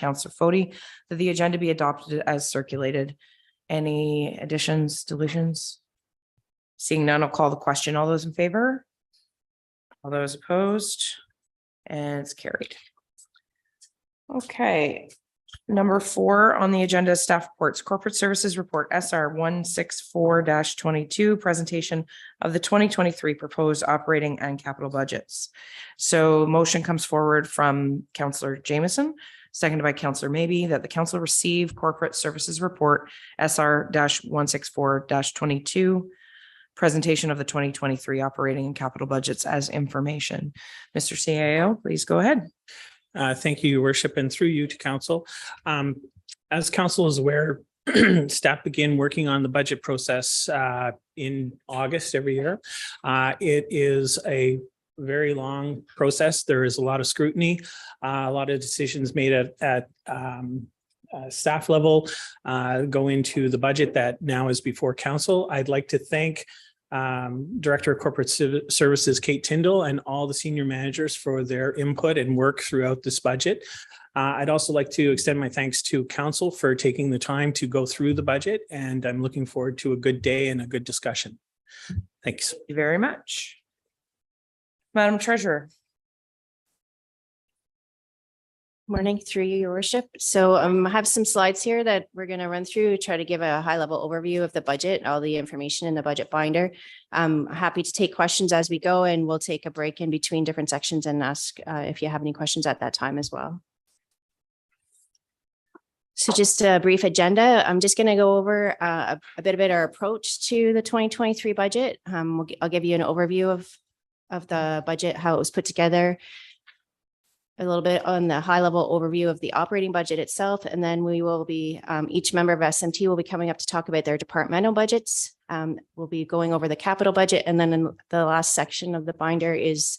Councillor Foti, that the agenda be adopted as circulated. Any additions, deletions? Seeing none, I'll call the question. All those in favor? All those opposed? And it's carried. Okay. Number 4 on the agenda, staff reports, corporate services report SR 164-22, presentation of the 2023 proposed operating and capital budgets. So motion comes forward from Councillor Jameson, seconded by Councillor Maybe, that the council receive corporate services report SR 164-22, presentation of the 2023 operating and capital budgets as information. Mr. CAO, please go ahead. Thank you, Your Worship, and through you to council. As council is aware, staff begin working on the budget process in August every year. It is a very long process. There is a lot of scrutiny, a lot of decisions made at staff level go into the budget that now is before council. I'd like to thank Director of Corporate Services, Kate Tyndall, and all the senior managers for their input and work throughout this budget. I'd also like to extend my thanks to council for taking the time to go through the budget, and I'm looking forward to a good day and a good discussion. Thanks. Thank you very much. Madam Treasurer. Morning, through you, Your Worship. So I have some slides here that we're going to run through, try to give a high level overview of the budget, all the information in the budget binder. I'm happy to take questions as we go, and we'll take a break in between different sections and ask if you have any questions at that time as well. So just a brief agenda. I'm just going to go over a bit about our approach to the 2023 budget. I'll give you an overview of the budget, how it was put together, a little bit on the high level overview of the operating budget itself. And then we will be, each member of SMT will be coming up to talk about their departmental budgets. We'll be going over the capital budget. And then in the last section of the binder is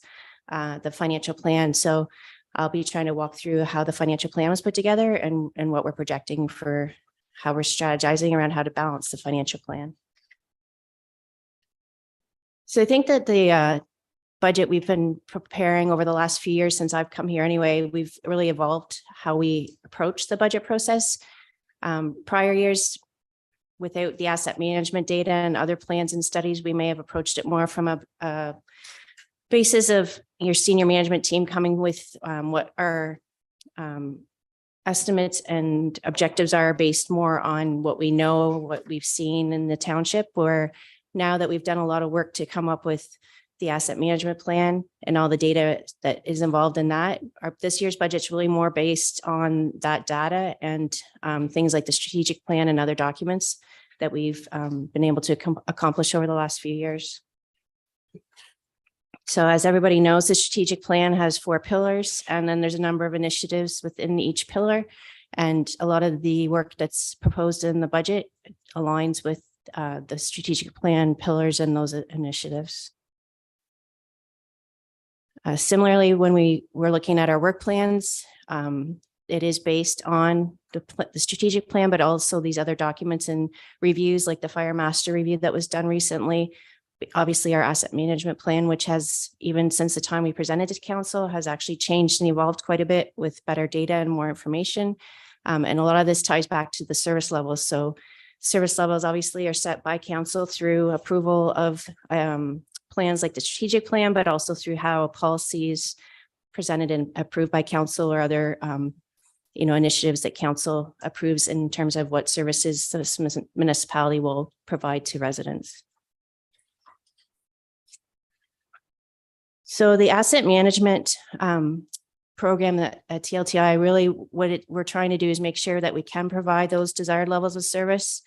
the financial plan. So I'll be trying to walk through how the financial plan was put together and what we're projecting for how we're strategizing around how to balance the financial plan. So I think that the budget we've been preparing over the last few years since I've come here anyway, we've really evolved how we approach the budget process. Prior years, without the asset management data and other plans and studies, we may have approached it more from a basis of your senior management team coming with what our estimates and objectives are based more on what we know, what we've seen in the township, where now that we've done a lot of work to come up with the asset management plan and all the data that is involved in that, this year's budget's really more based on that data and things like the strategic plan and other documents that we've been able to accomplish over the last few years. So as everybody knows, the strategic plan has 4 pillars, and then there's a number of initiatives within each pillar. And a lot of the work that's proposed in the budget aligns with the strategic plan pillars and those initiatives. Similarly, when we were looking at our work plans, it is based on the strategic plan, but also these other documents and reviews like the fire master review that was done recently. Obviously, our asset management plan, which has, even since the time we presented to council, has actually changed and evolved quite a bit with better data and more information. And a lot of this ties back to the service levels. So service levels obviously are set by council through approval of plans like the strategic plan, but also through how policies presented and approved by council or other initiatives that council approves in terms of what services this municipality will provide to residents. So the asset management program that at TLTI, really what we're trying to do is make sure that we can provide those desired levels of service.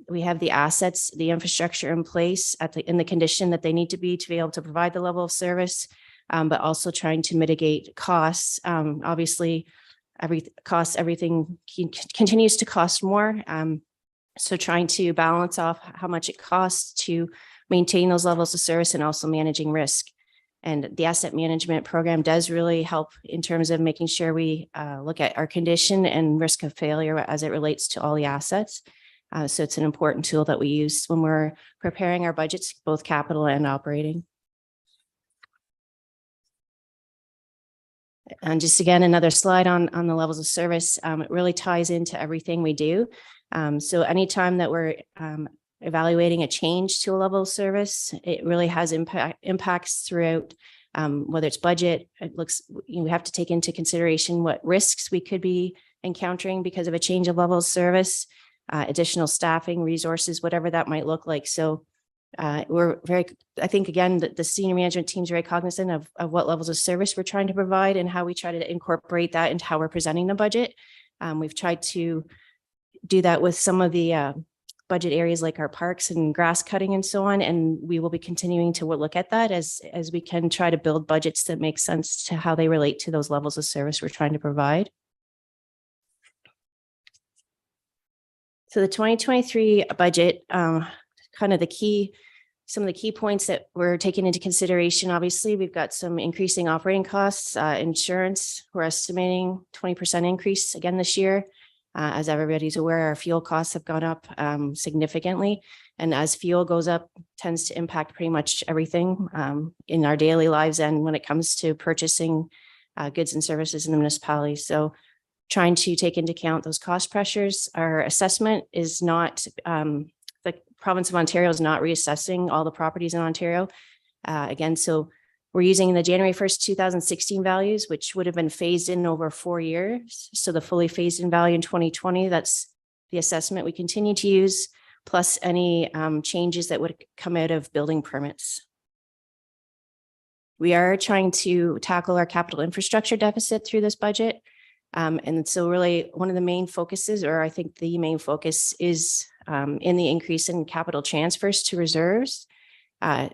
We have the assets, the infrastructure in place in the condition that they need to be able to provide the level of service, but also trying to mitigate costs. Obviously, everything continues to cost more. So trying to balance off how much it costs to maintain those levels of service and also managing risk. And the asset management program does really help in terms of making sure we look at our condition and risk of failure as it relates to all the assets. So it's an important tool that we use when we're preparing our budgets, both capital and operating. And just again, another slide on the levels of service. It really ties into everything we do. So anytime that we're evaluating a change to a level of service, it really has impacts throughout, whether it's budget. We have to take into consideration what risks we could be encountering because of a change of level of service, additional staffing, resources, whatever that might look like. So I think, again, the senior management team is very cognizant of what levels of service we're trying to provide and how we try to incorporate that into how we're presenting the budget. We've tried to do that with some of the budget areas like our parks and grass cutting and so on. And we will be continuing to look at that as we can try to build budgets that make sense to how they relate to those levels of service we're trying to provide. So the 2023 budget, kind of some of the key points that we're taking into consideration. Obviously, we've got some increasing operating costs, insurance. We're estimating 20% increase again this year. As everybody's aware, our fuel costs have gone up significantly. And as fuel goes up, tends to impact pretty much everything in our daily lives and when it comes to purchasing goods and services in the municipality. So trying to take into account those cost pressures. Our assessment is not, the province of Ontario is not reassessing all the properties in Ontario. Again, so we're using the January 1st, 2016 values, which would have been phased in over 4 years. So the fully phased in value in 2020, that's the assessment we continue to use, plus any changes that would come out of building permits. We are trying to tackle our capital infrastructure deficit through this budget. And so really one of the main focuses, or I think the main focus, is in the increase in capital transfers to reserves,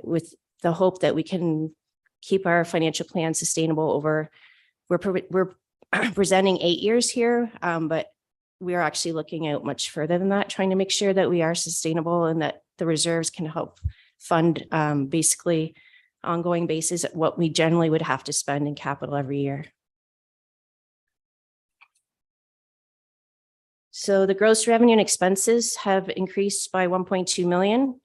with the hope that we can keep our financial plan sustainable over, we're presenting 8 years here, but we are actually looking out much further than that, trying to make sure that we are sustainable and that the reserves can help fund basically ongoing basis what we generally would have to spend in capital every year. So the gross revenue and expenses have increased by 1.2 million.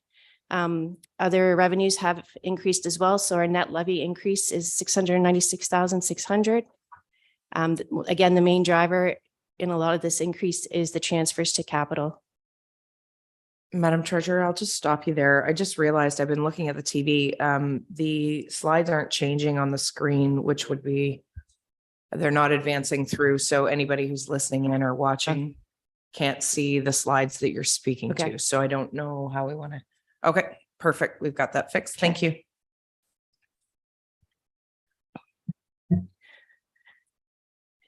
Other revenues have increased as well. So our net levy increase is 696,600. Again, the main driver in a lot of this increase is the transfers to capital. Madam Treasurer, I'll just stop you there. I just realized I've been looking at the TV. The slides aren't changing on the screen, which would be, they're not advancing through. So anybody who's listening in or watching can't see the slides that you're speaking to. So I don't know how we want to. Okay, perfect. We've got that fixed. Thank you.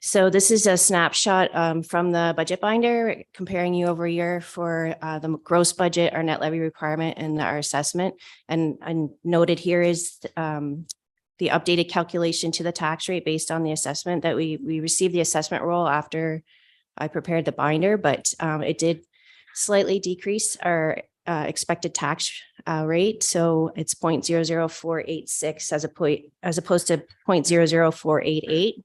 So this is a snapshot from the budget binder comparing year over year for the gross budget, our net levy requirement, and our assessment. And noted here is the updated calculation to the tax rate based on the assessment that we received the assessment roll after I prepared the binder, but it did slightly decrease our expected tax rate. So it's 0.00486 as opposed to 0.00488.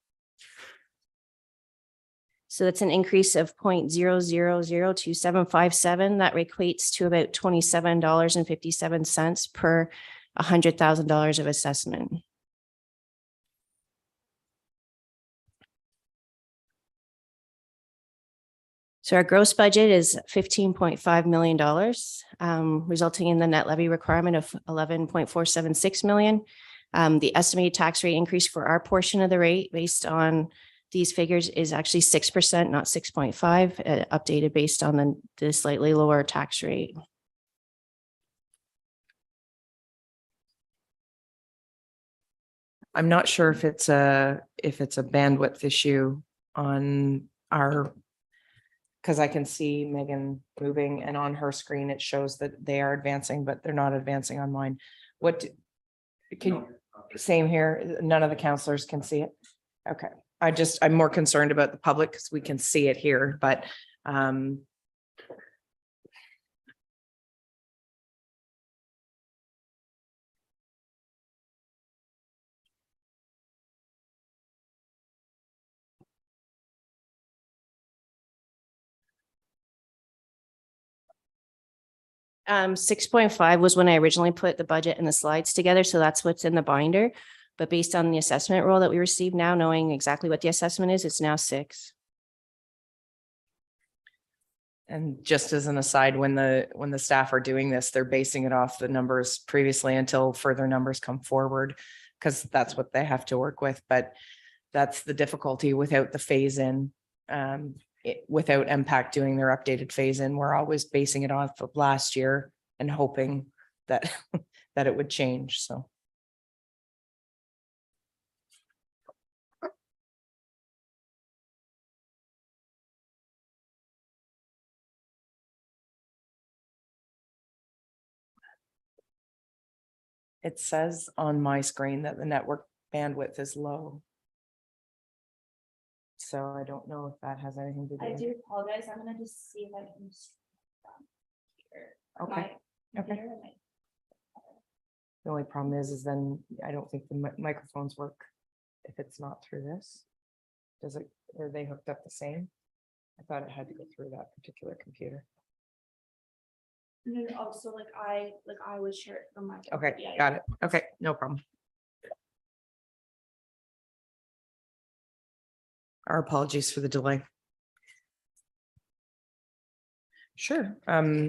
So that's an increase of 0.0002757. That equates to about $27.57 per $100,000 of assessment. So our gross budget is $15.5 million, resulting in the net levy requirement of $11.476 million. The estimated tax rate increase for our portion of the rate based on these figures is actually 6%, not 6.5, updated based on the slightly lower tax rate. I'm not sure if it's a bandwidth issue on our, because I can see Megan moving and on her screen, it shows that they are advancing, but they're not advancing on mine. Same here. None of the counselors can see it. Okay. I'm more concerned about the public because we can see it here, but 6.5 was when I originally put the budget and the slides together. So that's what's in the binder. But based on the assessment roll that we received now, knowing exactly what the assessment is, it's now 6. And just as an aside, when the staff are doing this, they're basing it off the numbers previously until further numbers come forward, because that's what they have to work with. But that's the difficulty without the phase in, without MPAC doing their updated phase in. We're always basing it off of last year and hoping that that it would change. So. It says on my screen that the network bandwidth is low. So I don't know if that has anything to do. I with do it. apologize. I'm gonna just see if I can. Okay. Okay. The only problem is then I don't think the microphones work if it's not through this. Does it, are they hooked up the same? I thought it had to go through that particular computer. No, also like I would share it from my. Okay, yeah, got it. Okay, no problem. Our apologies for the delay. Sure.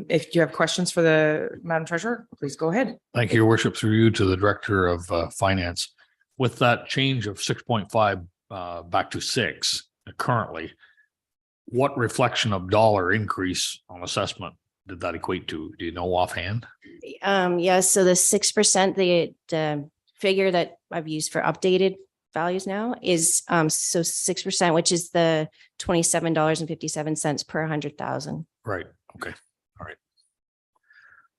If you have questions for the Madam Treasurer, please go ahead. Thank you, Your Worship, through you to the Director of Finance. With that change of 6.5 back to 6 currently, what reflection of dollar increase on assessment did that equate to? Do you know offhand? Yes, so the 6%, the figure that I've used for updated values now is so 6%, which is the $27.57 per 100,000. Right. Okay. All right.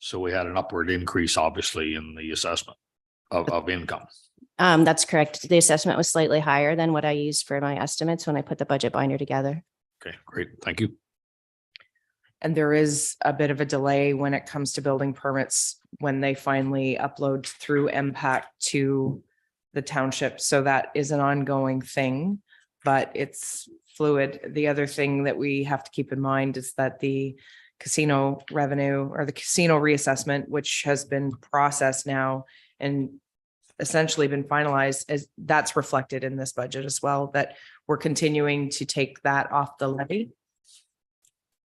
So we had an upward increase, obviously, in the assessment of income. That's correct. The assessment was slightly higher than what I used for my estimates when I put the budget binder together. Okay, great. Thank you. And there is a bit of a delay when it comes to building permits when they finally upload through MPAC to the township. So that is an ongoing thing, but it's fluid. The other thing that we have to keep in mind is that the casino revenue or the casino reassessment, which has been processed now and essentially been finalized, as that's reflected in this budget as well, that we're continuing to take that off the levy.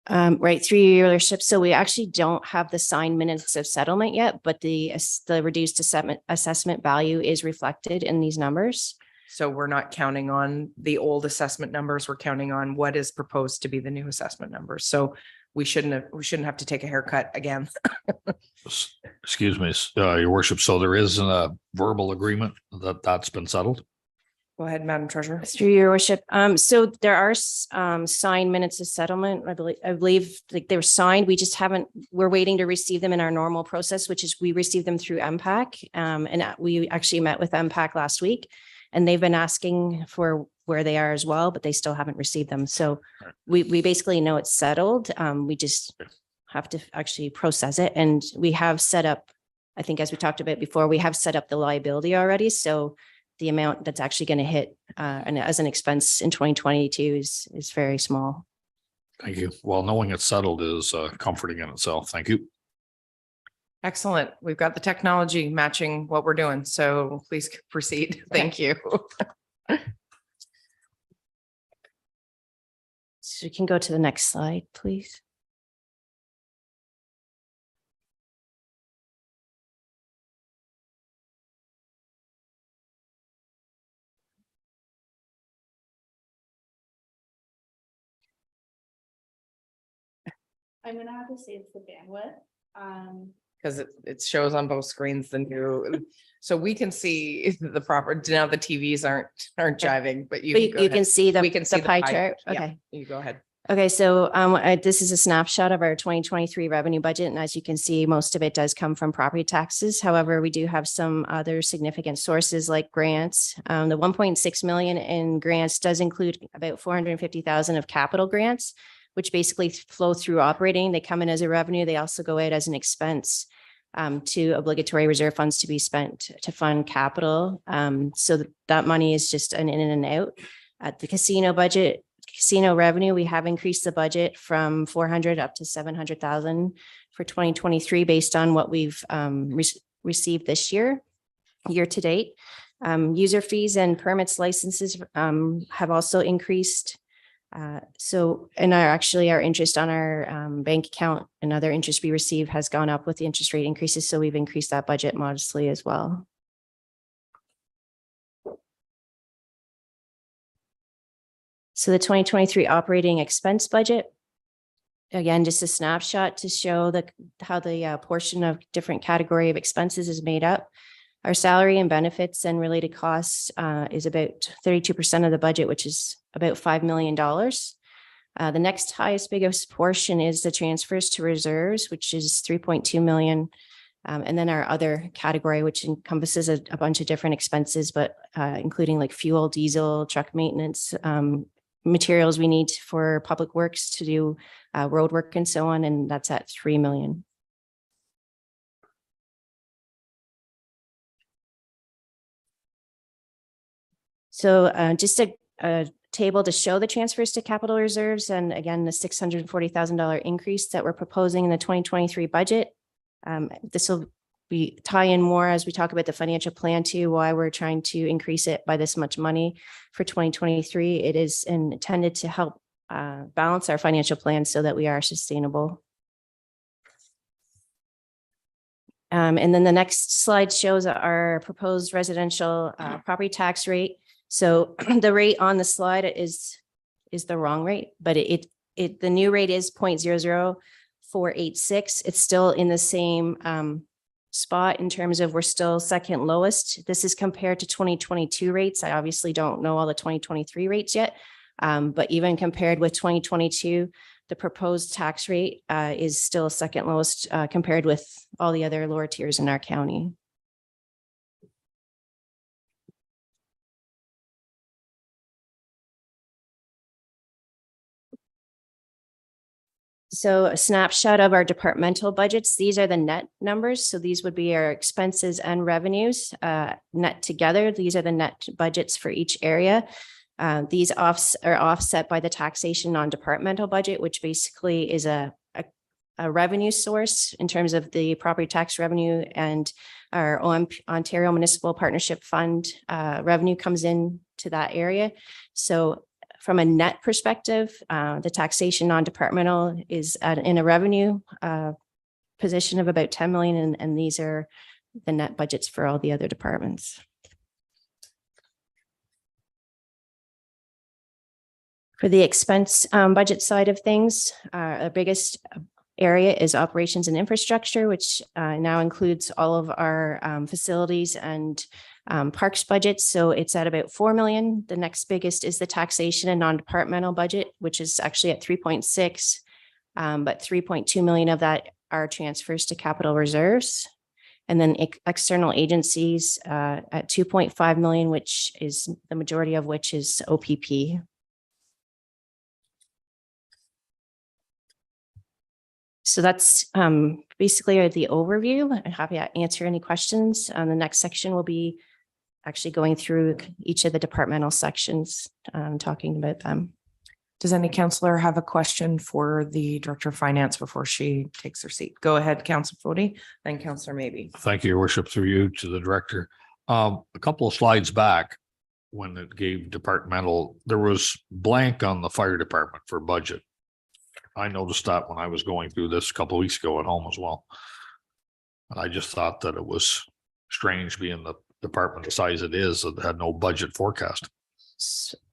Right, through your worship. So we actually don't have the signed minutes of settlement yet, but the reduced assessment value is reflected in these numbers. So we're not counting on the old assessment numbers. We're counting on what is proposed to be the new assessment numbers. So we shouldn't have to take a haircut again. Excuse me, Your Worship. So there is a verbal agreement that's been settled? Go ahead, Madam Treasurer. Through your worship. So there are signed minutes of settlement. I believe like they were signed. We just we're waiting to receive them in our normal process, which is we receive them through MPAC. And we actually met with MPAC last week and they've been asking for where they are as well, but they still haven't received them. So we basically know it's settled. We just have to actually process it. And we have set up, I think as we talked about before, we have set up the liability already. So the amount that's actually going to hit and as an expense in 2022 is very small. Thank you. Well, knowing it's settled is comforting in itself. Thank you. Excellent. We've got the technology matching what we're doing. So please proceed. Thank you. So you can go to the next slide, please. I'm gonna have to say it's the bandwidth. Because it shows on both screens the new, so we can see the proper, now the TVs aren't jiving, but But you you can see We can see the pie chart. Yeah, Okay. you go ahead. Okay, so this is a snapshot of our 2023 revenue budget. And as you can see, most of it does come from property taxes. However, we do have some other significant sources like grants. The 1.6 million in grants does include about 450,000 of capital grants, which basically flow through operating. They come in as a revenue. They also go out as an expense to obligatory reserve funds to be spent to fund capital. So that money is just an in and out. At the casino budget, casino revenue, we have increased the budget from 400 up to 700,000 for 2023 based on what we've received this year to date. User fees and permits licenses have also increased. So, and our interest on our bank account and other interest we receive has gone up with the interest rate increases. So we've increased that budget modestly as well. So the 2023 operating expense budget, again, just a snapshot to show how the portion of different category of expenses is made up. Our salary and benefits and related costs is about 32% of the budget, which is about $5 million. The next highest, biggest portion is the transfers to reserves, which is 3.2 million. And then our other category, which encompasses a bunch of different expenses, but including like fuel, diesel, truck maintenance, materials we need for public works to do road work and so on. And that's at 3 million. So just a table to show the transfers to capital reserves. And again, the $640,000 increase that we're proposing in the 2023 budget. This will be tie in more as we talk about the financial plan too, why we're trying to increase it by this much money for 2023. It is intended to help balance our financial plan so that we are sustainable. And then the next slide shows our proposed residential property tax rate. So the rate on the slide is the wrong rate, but the new rate is 0.00486. It's still in the same spot in terms of we're still second lowest. This is compared to 2022 rates. I obviously don't know all the 2023 rates yet, but even compared with 2022, the proposed tax rate is still second lowest compared with all the other lower tiers in our county. So a snapshot of our departmental budgets. These are the net numbers. So these would be our expenses and revenues net together. These are the net budgets for each area. These are offset by the taxation non-departmental budget, which basically is a revenue source in terms of the property tax revenue, and our Ontario Municipal Partnership Fund revenue comes in to that area. So from a net perspective, the taxation non-departmental is in a revenue position of about 10 million, and these are the net budgets for all the other departments. For the expense budget side of things, the biggest area is operations and infrastructure, which now includes all of our facilities and parks budgets. So it's at about 4 million. The next biggest is the taxation and non-departmental budget, which is actually at 3.6, but 3.2 million of that are transfers to capital reserves. And then external agencies at 2.5 million, which is the majority of which is OPP. So that's basically the overview. I'm happy to answer any questions. The next section will be actually going through each of the departmental sections, talking about them. Does any counselor have a question for the Director of Finance before she takes her seat? Go ahead, Councilor Fody, then Councilor Maybe. Thank you, Your Worship, through you to the director. A couple of slides back, when it gave departmental, there was blank on the fire department for budget. I noticed that when I was going through this a couple of weeks ago at home as well. And I just thought that it was strange, being the department the size it is, that had no budget forecast.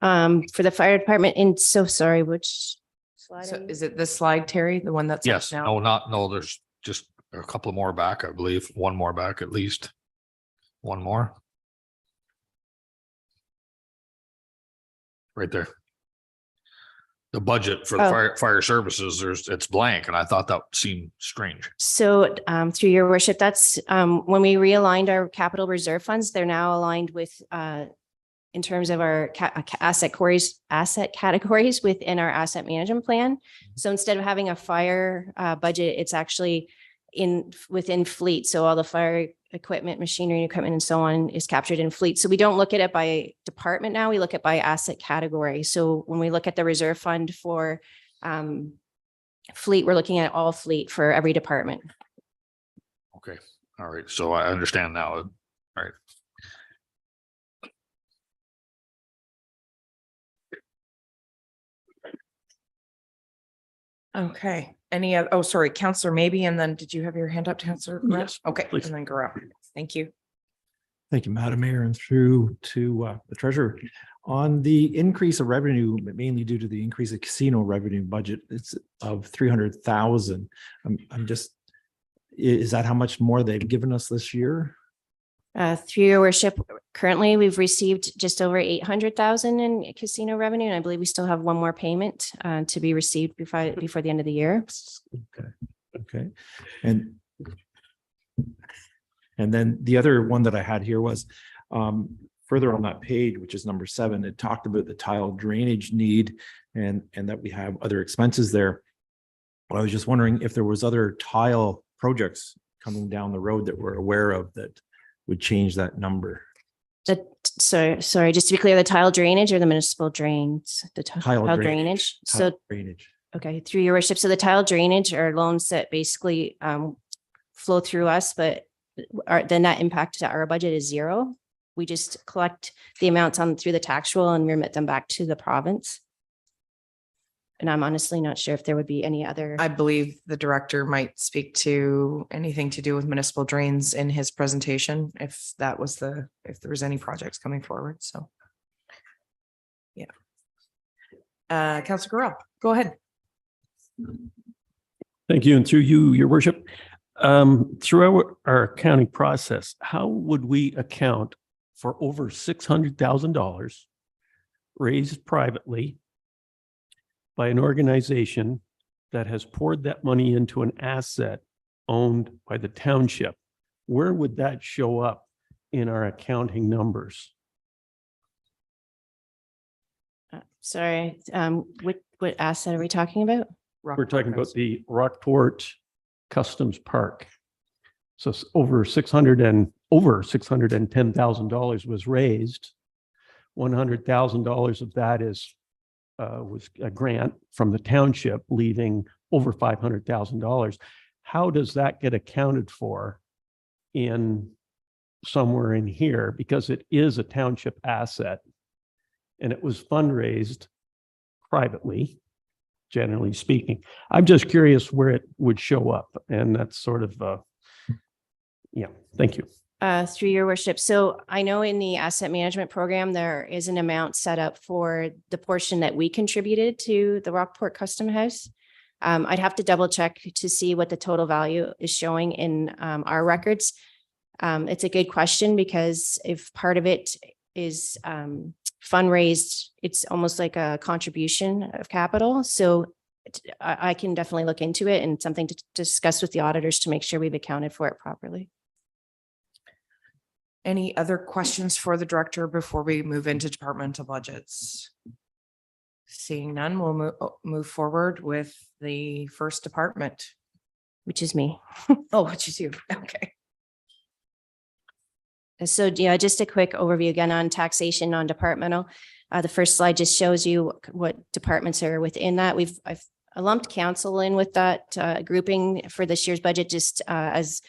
For the fire department, and so sorry, which slide? So is it this slide, Terry, the one that's up Yes, now? no, there's just a couple more back, I believe. One more back at least. One more. Right there. The budget for the fire services, it's blank, and I thought that seemed strange. So through your worship, that's when we realigned our capital reserve funds, they're now aligned with in terms of our asset categories within our asset management plan. So instead of having a fire budget, it's actually within fleet. So all the fire equipment, machinery, equipment, and so on is captured in fleet. So we don't look at it by department now, we look at by asset category. So when we look at the reserve fund for fleet, we're looking at all fleet for every department. Okay, all right, so I understand now. All right. Okay, any, oh, sorry, Counselor maybe, and then did you have your hand up, Counselor? Grant? Yes, Okay, please. and then go up. Thank you. Thank you, Madam Mayor, and through to the treasurer. On the increase of revenue, mainly due to the increase of casino revenue budget, it's of 300,000. I'm just, is that how much more they've given us this year? Through your worship, currently we've received just over 800,000 in casino revenue, and I believe we still have one more payment to be received before the end of the year. Okay, okay. And then the other one that I had here was further on that page, which is number 7, it talked about the tile drainage need and that we have other expenses there. I was just wondering if there was other tile projects coming down the road that we're aware of that would change that number. Sorry, just to be clear, the tile drainage or the municipal drains? The Tile tile drainage. drainage. Tile So, drainage. okay, through your worship. So the tile drainage are loans that basically flow through us, but the net impact to our budget is 0. We just collect the amounts through the tax roll and remit them back to the province. And I'm honestly not sure if there would be any other. I believe the director might speak to anything to do with municipal drains in his presentation, if that was if there was any projects coming forward, so. Yeah. Councilor Correll, go ahead. Thank you. And through you, your worship, through our accounting process, how would we account for over $600,000 raised privately by an organization that has poured that money into an asset owned by the township? Where would that show up in our accounting numbers? Sorry, what asset are we talking about? We're talking about the Rockport Customs Park. So it's over $610,000 was raised. $100,000 of that was a grant from the township, leaving over $500,000. How does that get accounted for in somewhere in here? Because it is a township asset and it was fundraised privately, generally speaking. I'm just curious where it would show up, and that's sort of, yeah, thank you. Through your worship. So I know in the asset management program, there is an amount set up for the portion that we contributed to the Rockport Custom House. I'd have to double check to see what the total value is showing in our records. It's a good question, because if part of it is fundraised, it's almost like a contribution of capital. So I can definitely look into it, and something to discuss with the auditors to make sure we've accounted for it properly. Any other questions for the director before we move into departmental budgets? Seeing none, we'll move forward with the first department. Which is me. Oh, which is you. Okay. So yeah, just a quick overview again on taxation, non-departmental. The first slide just shows you what departments are within that. I've lumped council in with that grouping for this year's budget, just as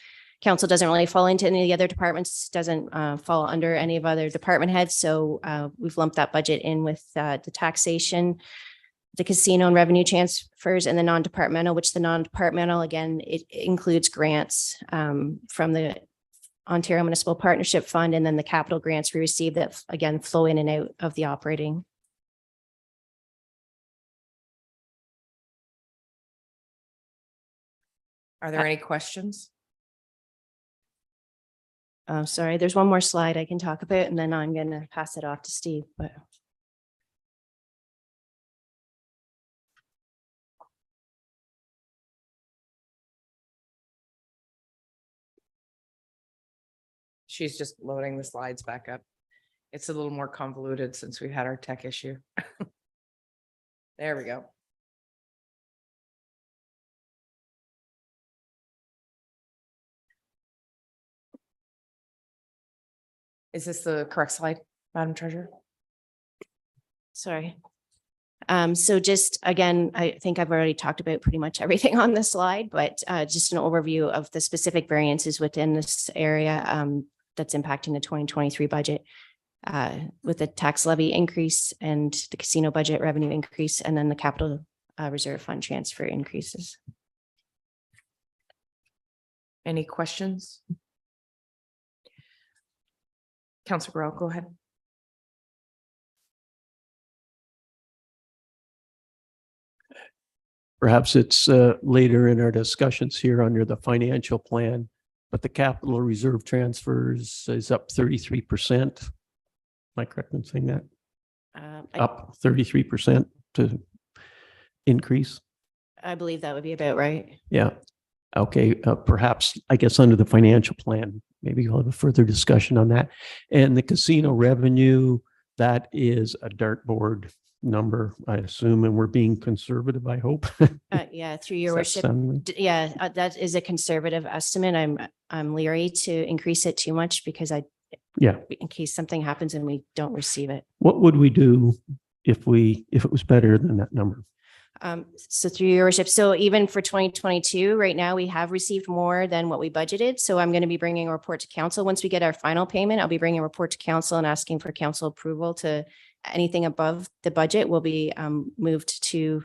council doesn't really fall into any of the other departments, doesn't fall under any of other department heads. So we've lumped that budget in with the taxation, the casino and revenue transfers, and the non-departmental, which the non-departmental, again, it includes grants from the Ontario Municipal Partnership Fund, and then the capital grants we receive that again flow in and out of the operating. Are there any questions? Sorry, there's one more slide I can talk about, and then I'm going to pass it off to Steve. But She's just loading the slides back up. It's a little more convoluted since we've had our tech issue. There we go. Is this the correct slide, Madam Treasurer? sorry. So just again, I think I've already talked about pretty much everything on this slide, but just an overview of the specific variances within this area that's impacting the 2023 budget with the tax levy increase and the casino budget revenue increase, and then the capital reserve fund transfer increases. Any questions? Councillor Grow, go ahead. Perhaps it's later in our discussions here under the financial plan, but the capital reserve transfers is up 33%. Am I correct in saying that? Up 33% to increase? I believe that would be about right. Yeah. Okay, perhaps, I guess, under the financial plan, maybe we'll have a further discussion on that. And the casino revenue, that is a dartboard number, I assume, and we're being conservative, I hope. Yeah, through your Does that worship. sound right? Yeah, that is a conservative estimate. I'm leery to increase it too much because Yeah. in case something happens and we don't receive it. What would we do if it was better than that number? So through your worship, so even for 2022, right now, we have received more than what we budgeted. So I'm going to be bringing a report to council. Once we get our final payment, I'll be bringing a report to council and asking for council approval to anything above the budget will be moved to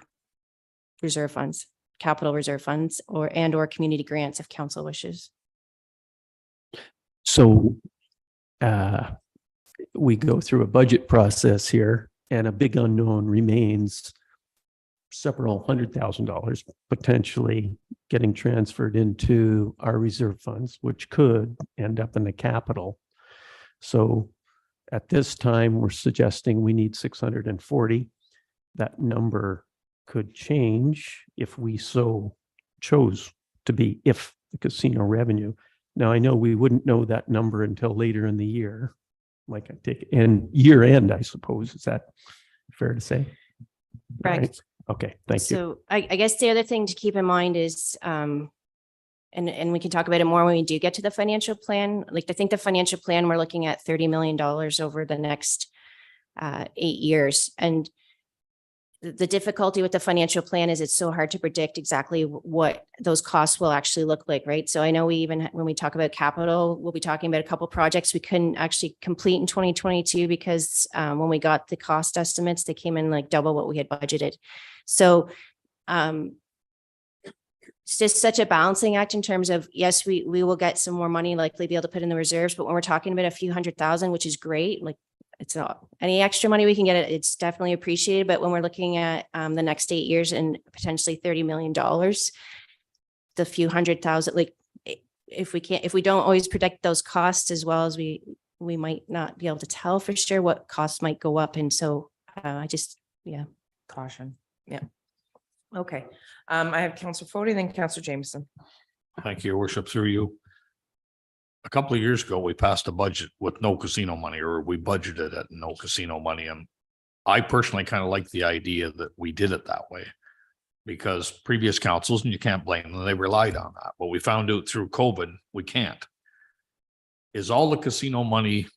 reserve funds, capital reserve funds, or community grants if council wishes. So we go through a budget process here and a big unknown remains several $100,000 potentially getting transferred into our reserve funds, which could end up in the capital. So at this time, we're suggesting we need 640. That number could change if we so chose to be, if the casino revenue. Now, I know we wouldn't know that number until later in the year, like I take, and year end, I suppose. Is that fair to say? Correct. Right. Okay, thank you. So I guess the other thing to keep in mind is, and we can talk about it more when we do get to the financial plan. Like, I think the financial plan, we're looking at $30 million over the next 8 years. And the difficulty with the financial plan is it's so hard to predict exactly what those costs will actually look like, right? So I know when we talk about capital, we'll be talking about a couple projects we couldn't actually complete in 2022 because when we got the cost estimates, they came in like double what we had budgeted. So it's just such a balancing act in terms of, yes, we will get some more money, likely be able to put in the reserves, but when we're talking about a few $100,000, which is great, like it's not any extra money we can get, it's definitely appreciated. But when we're looking at the next 8 years and potentially $30 million, the few $100,000, like if we don't always predict those costs as well as we might not be able to tell for sure what costs might go up. And so yeah. Caution. Yeah. Okay. I have Councillor Fody, then Councillor Jameson. Thank you, Your Worship, through you. A couple of years ago, we passed a budget with no casino money, or we budgeted at no casino money. And I personally kind of like the idea that we did it that way because previous councils, and you can't blame them, they relied on that. But we found out through COVID, we can't. Is all the casino money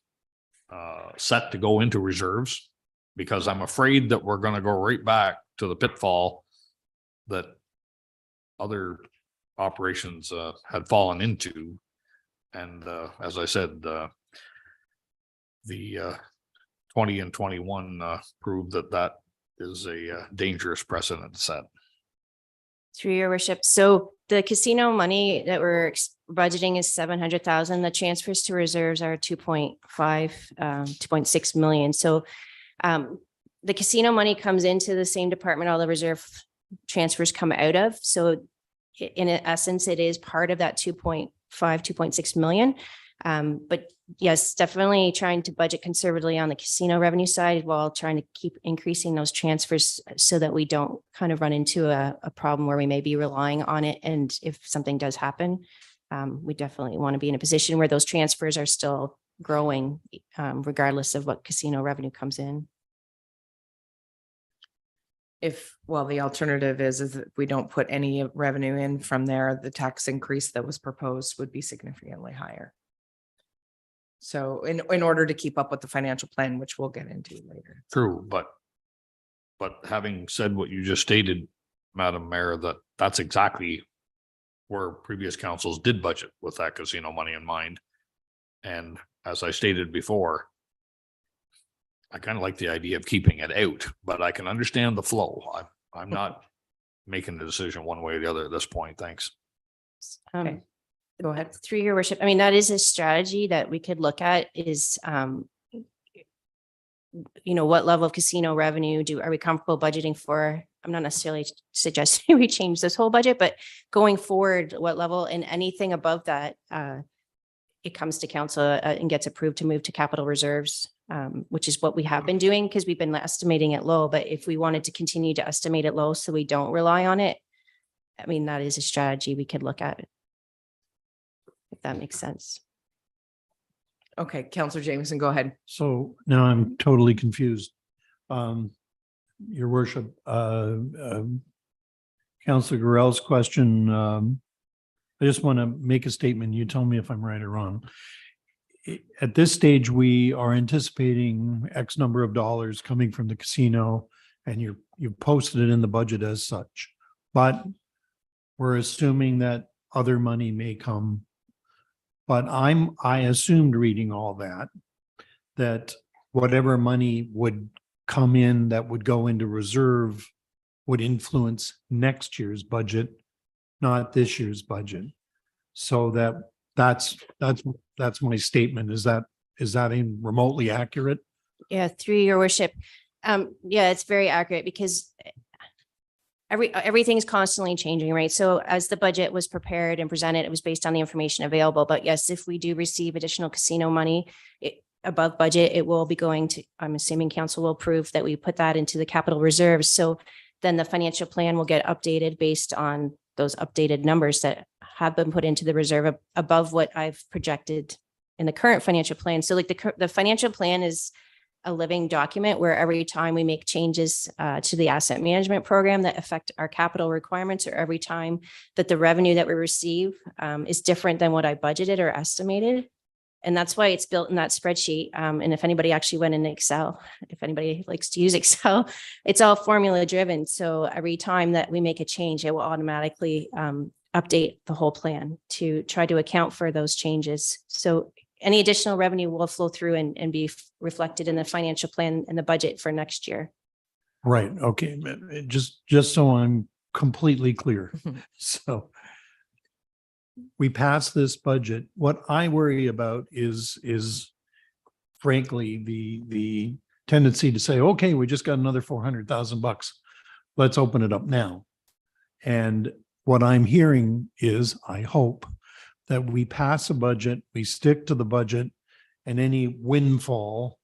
set to go into reserves? Because I'm afraid that we're going to go right back to the pitfall that other operations had fallen into. And as I said, the 20 and 21 proved that is a dangerous precedent set. Through your worship. So the casino money that we're budgeting is 700,000. The transfers to reserves are 2.6 million. So the casino money comes into the same department all the reserve transfers come out of. So in essence, it is part of that 2.6 million. But yes, definitely trying to budget conservatively on the casino revenue side while trying to keep increasing those transfers so that we don't kind of run into a problem where we may be relying on it. And if something does happen, we definitely want to be in a position where those transfers are still growing, regardless of what casino revenue comes in. The alternative is that we don't put any revenue in from there, the tax increase that was proposed would be significantly higher. So in order to keep up with the financial plan, which we'll get into later. True, but having said what you just stated, Madam Mayor, that's exactly where previous councils did budget with that casino money in mind. And as I stated before, I kind of like the idea of keeping it out, but I can understand the flow. I'm not making a decision one way or the other at this point. Thanks. Okay. Go ahead. Through your worship, I mean, that is a strategy that we could look at is, what level of casino revenue are we comfortable budgeting for? I'm not necessarily suggesting we change this whole budget, but going forward, what level, and anything above that, it comes to council and gets approved to move to capital reserves, which is what we have been doing because we've been estimating it low. But if we wanted to continue to estimate it low so we don't rely on it, I mean, that is a strategy we could look at. If that makes sense. Okay, Counselor Jameson, go ahead. So now I'm totally confused. Your worship, Councillor Gurrell's question, I just want to make a statement. You tell me if I'm right or wrong. At this stage, we are anticipating X number of dollars coming from the casino, and you've posted it in the budget as such. But we're assuming that other money may come. But I assumed reading all that whatever money would come in that would go into reserve would influence next year's budget, not this year's budget. So that's my statement. Is that even remotely accurate? Yeah, through your worship. Yeah, it's very accurate because everything's constantly changing, right? So as the budget was prepared and presented, it was based on the information available. But yes, if we do receive additional casino money above budget, it will be going to, I'm assuming council will approve that we put that into the capital reserves. So then the financial plan will get updated based on those updated numbers that have been put into the reserve above what I've projected in the current financial plan. So like the financial plan is a living document where every time we make changes to the asset management program that affect our capital requirements, or every time that the revenue that we receive is different than what I budgeted or estimated. And that's why it's built in that spreadsheet. And if anybody actually went in Excel, if anybody likes to use Excel, it's all formula driven. So every time that we make a change, it will automatically update the whole plan to try to account for those changes. So any additional revenue will flow through and be reflected in the financial plan and the budget for next year. Right. Okay. Just so I'm completely clear. So we pass this budget. What I worry about is frankly, the tendency to say, okay, we just got another $400,000. Let's open it up now. And what I'm hearing is, I hope that we pass a budget, we stick to the budget, and any windfall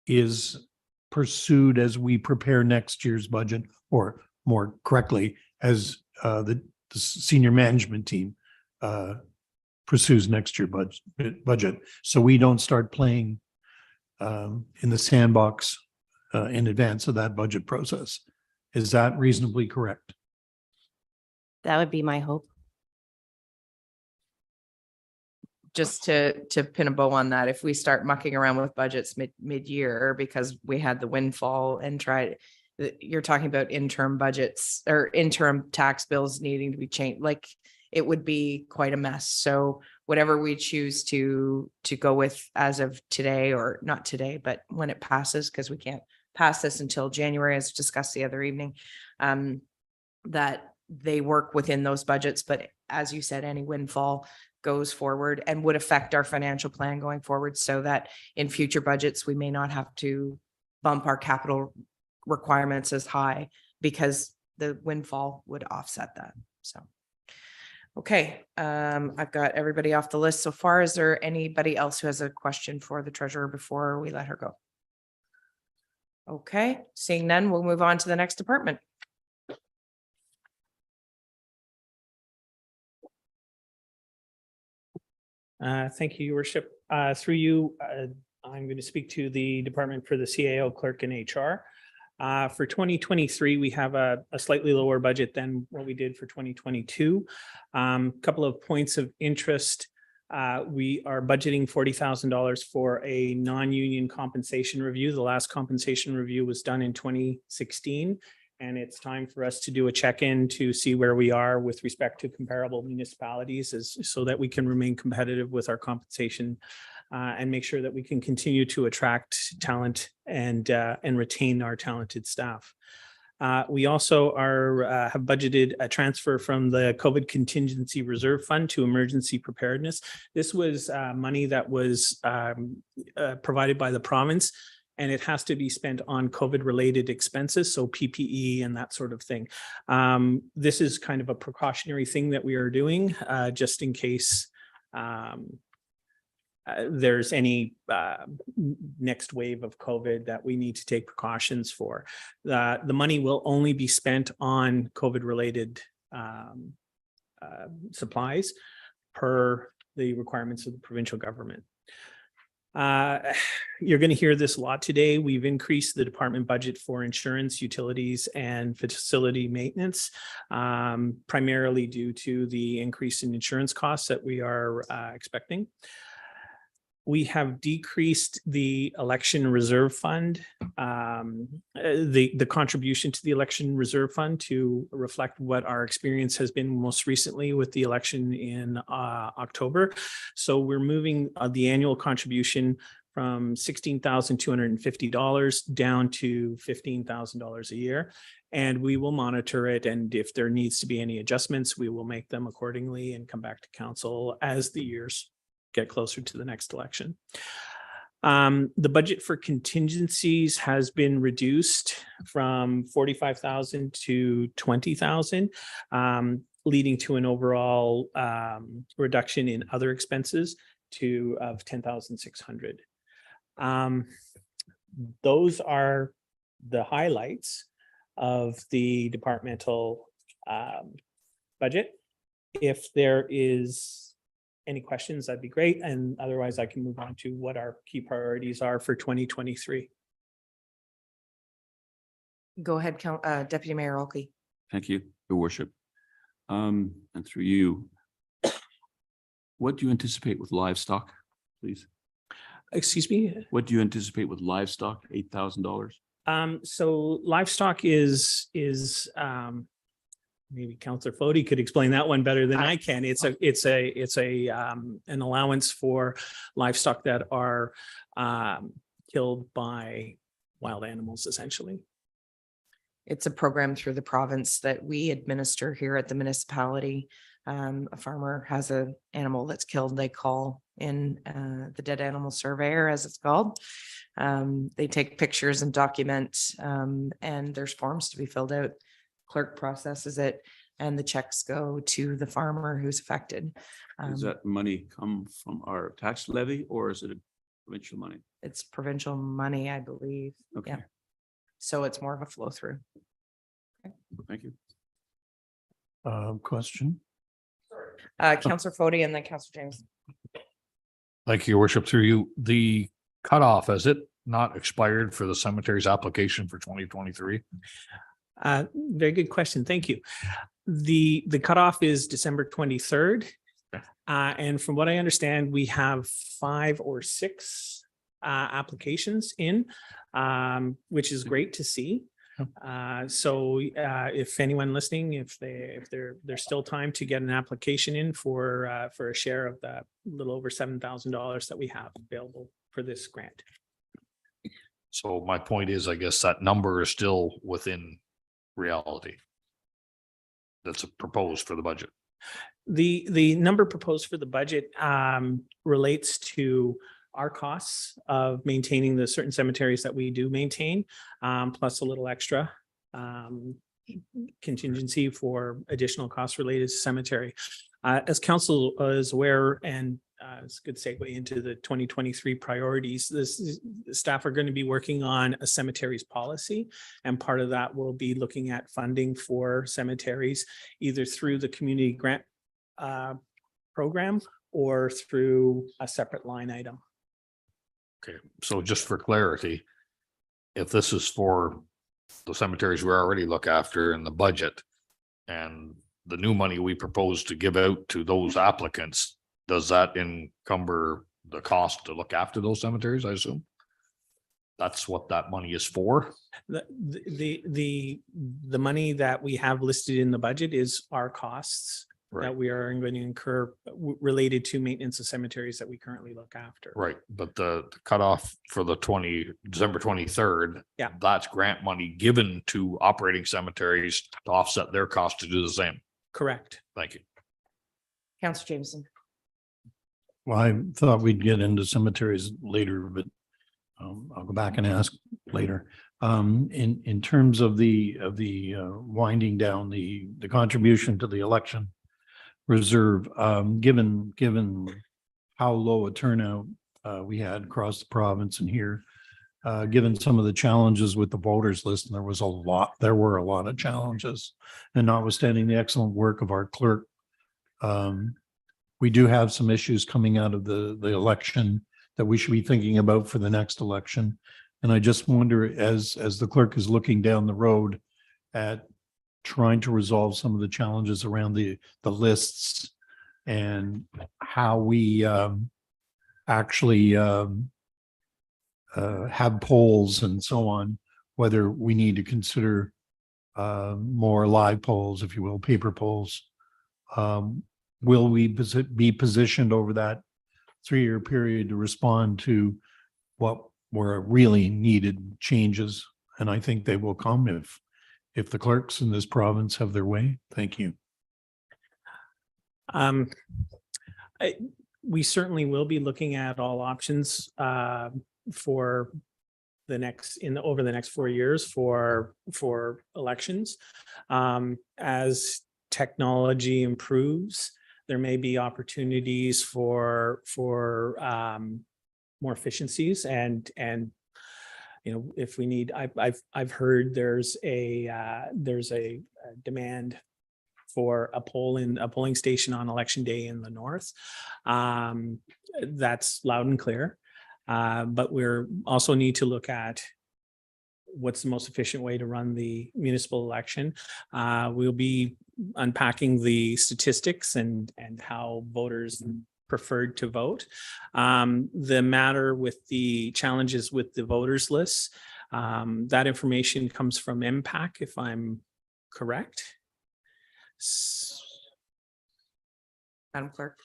is pursued as we prepare next year's budget, or more correctly, as the senior management team pursues next year's budget. So we don't start playing in the sandbox in advance of that budget process. Is that reasonably correct? That would be my hope. Just to pin a bow on that, if we start mucking around with budgets mid-year because we had the windfall and you're talking about interim budgets or interim tax bills needing to be changed, like it would be quite a mess. So whatever we choose to go with as of today, or not today, but when it passes, because we can't pass this until January, as discussed the other evening, that they work within those budgets. But as you said, any windfall goes forward and would affect our financial plan going forward, so that in future budgets, we may not have to bump our capital requirements as high because the windfall would offset that. So, okay. I've got everybody off the list so far. Is there anybody else who has a question for the treasurer before we let her go? Okay, seeing none, we'll move on to the next department. Thank you, Your Worship. Through you, I'm going to speak to the department for the CAO clerk and HR. For 2023, we have a slightly lower budget than what we did for 2022. Couple of points of interest. We are budgeting $40,000 for a non-union compensation review. The last compensation review was done in 2016. And it's time for us to do a check-in to see where we are with respect to comparable municipalities, so that we can remain competitive with our compensation and make sure that we can continue to attract talent and retain our talented staff. We also have budgeted a transfer from the COVID Contingency Reserve Fund to Emergency Preparedness. This was money that was provided by the province, and it has to be spent on COVID-related expenses, so PPE and that sort of thing. This is kind of a precautionary thing that we are doing, just in case there's any next wave of COVID that we need to take precautions for. The money will only be spent on COVID-related supplies per the requirements of the provincial government. You're going to hear this a lot today. We've increased the department budget for insurance, utilities, and facility maintenance, primarily due to the increase in insurance costs that we are expecting. We have decreased the election reserve fund, the contribution to the election reserve fund to reflect what our experience has been most recently with the election in October. So we're moving the annual contribution from $16,250 down to $15,000 a year. And we will monitor it. And if there needs to be any adjustments, we will make them accordingly and come back to council as the years get closer to the next election. The budget for contingencies has been reduced from 45,000 to 20,000, leading to an overall reduction in other expenses of 10,600. Those are the highlights of the departmental budget. If there is any questions, that'd be great. And otherwise I can move on to what our key priorities are for 2023. Go ahead, Deputy Mayor Olkey. Thank you, Your Worship. And through you, what do you anticipate with livestock, please? Excuse me? What do you anticipate with livestock, $8,000? So livestock is maybe Councillor Fody could explain that one better than I can. It's an allowance for livestock that are killed by wild animals, essentially. It's a program through the province that we administer here at the municipality. A farmer has an animal that's killed, they call in the dead animal surveyor, as it's called. They take pictures and document, and there's forms to be filled out. Clerk processes it, and the checks go to the farmer who's affected. Does that money come from our tax levy, or is it a provincial money? It's provincial money, I believe. Okay, Yeah. So it's more of a flow through. thank you. Question? Councillor Fody and then Councillor James. Thank you, Your Worship. Through you, the cutoff, has it not expired for the cemetery's application for 2023? Very good question. Thank you. The cutoff is December 23rd. And from what I understand, we have 5 or 6 applications in, which is great to see. So if anyone listening, if there's still time to get an application in for a share of that little over $7,000 that we have available for this grant. So my point is, I guess that number is still within reality that's proposed for the budget. The number proposed for the budget relates to our costs of maintaining the certain cemeteries that we do maintain, plus a little extra contingency for additional costs related to cemetery. As council is aware, and it's a good segue into the 2023 priorities, the staff are going to be working on a cemeteries policy, and part of that will be looking at funding for cemeteries either through the community grant program or through a separate line item. Okay, so just for clarity, if this is for the cemeteries we already look after in the budget and the new money we propose to give out to those applicants, does that encumber the cost to look after those cemeteries, I assume? That's what that money is for? The money that we have listed in the budget is our costs that Right. we are going to incur related to maintenance of cemeteries that we currently look after. Right, but the cutoff for the December 23rd. Yeah. That's grant money given to operating cemeteries to offset their cost to do the same. Correct. Thank you. Counselor Jameson. Well, I thought we'd get into cemeteries later, but I'll go back and ask later. In terms of the winding down the contribution to the election reserve, given how low a turnout we had across the province and here, given some of the challenges with the voters list, and there were a lot of challenges, and notwithstanding the excellent work of our clerk, we do have some issues coming out of the election that we should be thinking about for the next election. And I just wonder, as the clerk is looking down the road at trying to resolve some of the challenges around the lists and how we actually have polls and so on, whether we need to consider more live polls, if you will, paper polls. Will we be positioned over that 3-year period to respond to what were really needed changes? And I think they will come if the clerks in this province have their way. Thank you. We certainly will be looking at all options for the next over the next 4 years for elections. As technology improves, there may be opportunities for more efficiencies and if we need, I've heard there's a demand for a polling station on election day in the north. That's loud and clear. But we're also need to look at what's the most efficient way to run the municipal election. We'll be unpacking the statistics and how voters preferred to vote. The matter with the challenges with the voters lists, that information comes from MPAC, if I'm correct. Madam Clerk.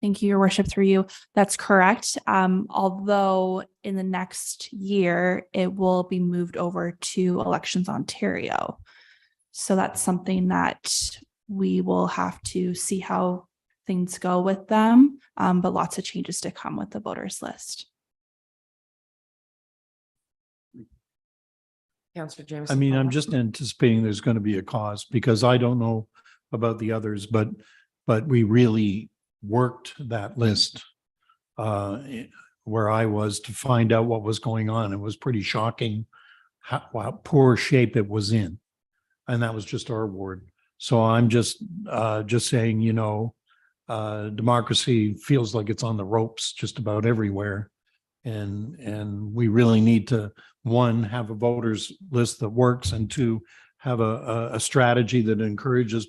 Thank you, Your Worship, through you. That's correct. Although in the next year, it will be moved over to Elections Ontario. So that's something that we will have to see how things go with them, but lots of changes to come with the voters list. Counselor Jameson. I mean, I'm just anticipating there's going to be a cost because I don't know about the others, but we really worked that list where I was to find out what was going on. It was pretty shocking how poor shape it was in. And that was just our ward. So I'm just saying, democracy feels like it's on the ropes just about everywhere. And we really need to, one, have a voters list that works, and two, have a strategy that encourages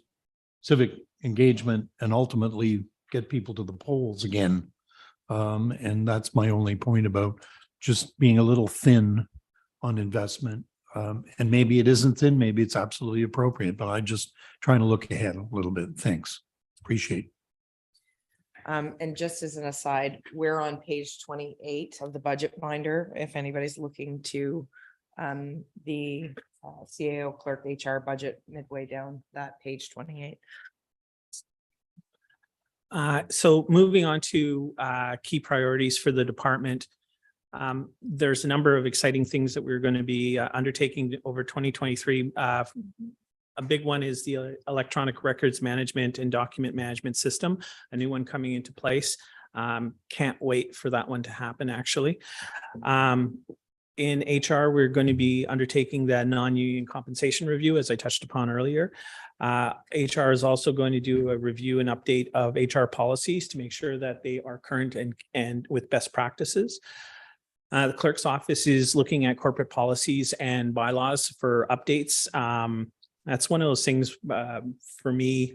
civic engagement and ultimately get people to the polls again. And that's my only point about just being a little thin on investment. And maybe it isn't thin, maybe it's absolutely appropriate, but I'm just trying to look ahead a little bit. Thanks. Appreciate. And just as an aside, we're on page 28 of the budget binder. If anybody's looking to the CAO clerk HR budget midway down that page 28. So moving on to key priorities for the department. There's a number of exciting things that we're going to be undertaking over 2023. A big one is the electronic records management and document management system, a new one coming into place. Can't wait for that one to happen, actually. In HR, we're going to be undertaking the non-union compensation review, as I touched upon earlier. HR is also going to do a review and update of HR policies to make sure that they are current and with best practices. The clerk's office is looking at corporate policies and bylaws for updates. That's one of those things for me.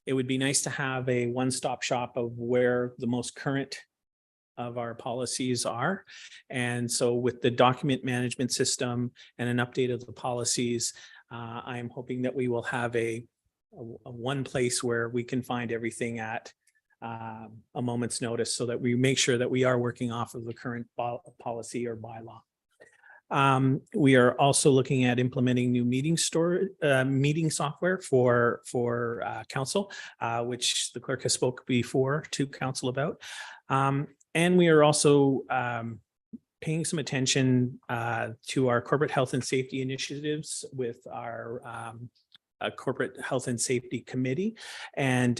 It would be nice to have a one-stop shop of where the most current of our policies are. And so with the document management system and an update of the policies, I'm hoping that we will have a one place where we can find everything at a moment's notice so that we make sure that we are working off of the current policy or bylaw. We are also looking at implementing new meeting software for council, which the clerk has spoke before to council about. And we are also paying some attention to our corporate health and safety initiatives with our corporate health and safety committee. And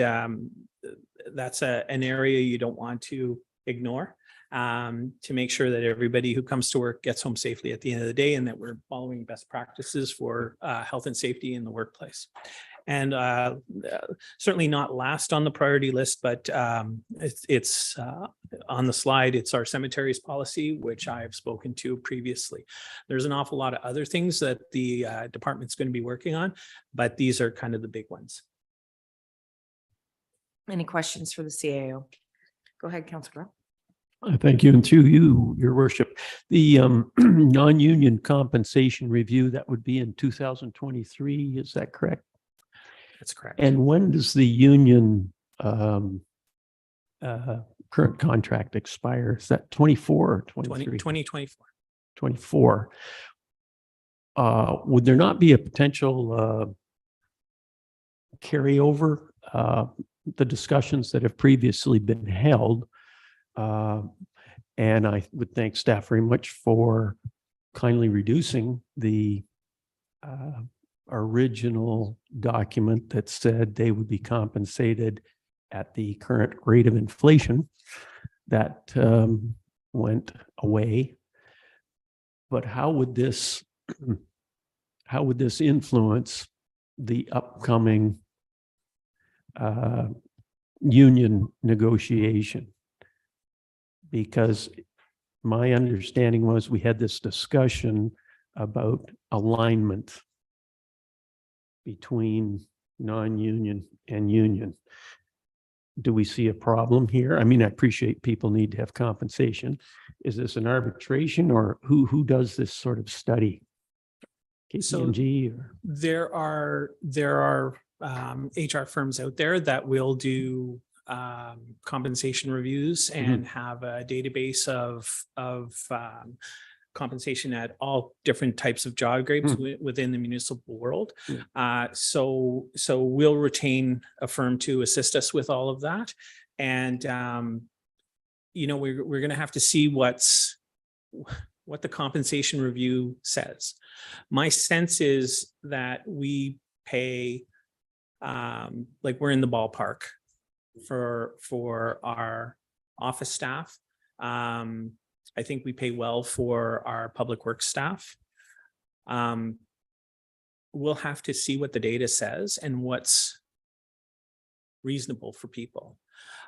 that's an area you don't want to ignore, to make sure that everybody who comes to work gets home safely at the end of the day, and that we're following best practices for health and safety in the workplace. And certainly not last on the priority list, but it's on the slide. It's our cemeteries policy, which I have spoken to previously. There's an awful lot of other things that the department's going to be working on, but these are kind of the big ones. Any questions for the CAO? Go ahead, Councilor. Thank you. And through you, your worship, the non-union compensation review, that would be in 2023, is that correct? That's correct. And when does the union current contract expire? Is that 24 or 23? 2024. 24. Would there not be a potential carryover, the discussions that have previously been held? And I would thank staff very much for kindly reducing the original document that said they would be compensated at the current rate of inflation. That went away. But how would this influence the upcoming union negotiation? Because my understanding was we had this discussion about alignment between non-union and union. Do we see a problem here? I mean, I appreciate people need to have compensation. Is this an arbitration, or who does this sort of study? KPMG or? There are HR firms out there that will do compensation reviews and have a database of compensation at all different types of job grades within the municipal world. So we'll retain a firm to assist us with all of that. And, we're going to have to see what the compensation review says. My sense is that we pay, like we're in the ballpark for our office staff. I think we pay well for our public works staff. We'll have to see what the data says and what's reasonable for people.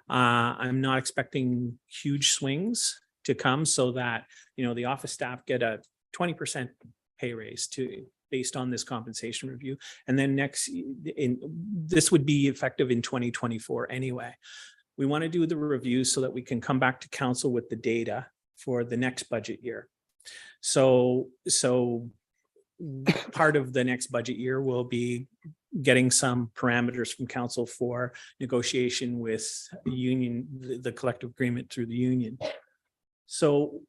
I'm not expecting huge swings to come so that, the office staff get a 20% pay raise based on this compensation review. And then this would be effective in 2024 anyway. We want to do the review so that we can come back to council with the data for the next budget year. So part of the next budget year will be getting some parameters from council for negotiation with the union, the collective agreement through the union. So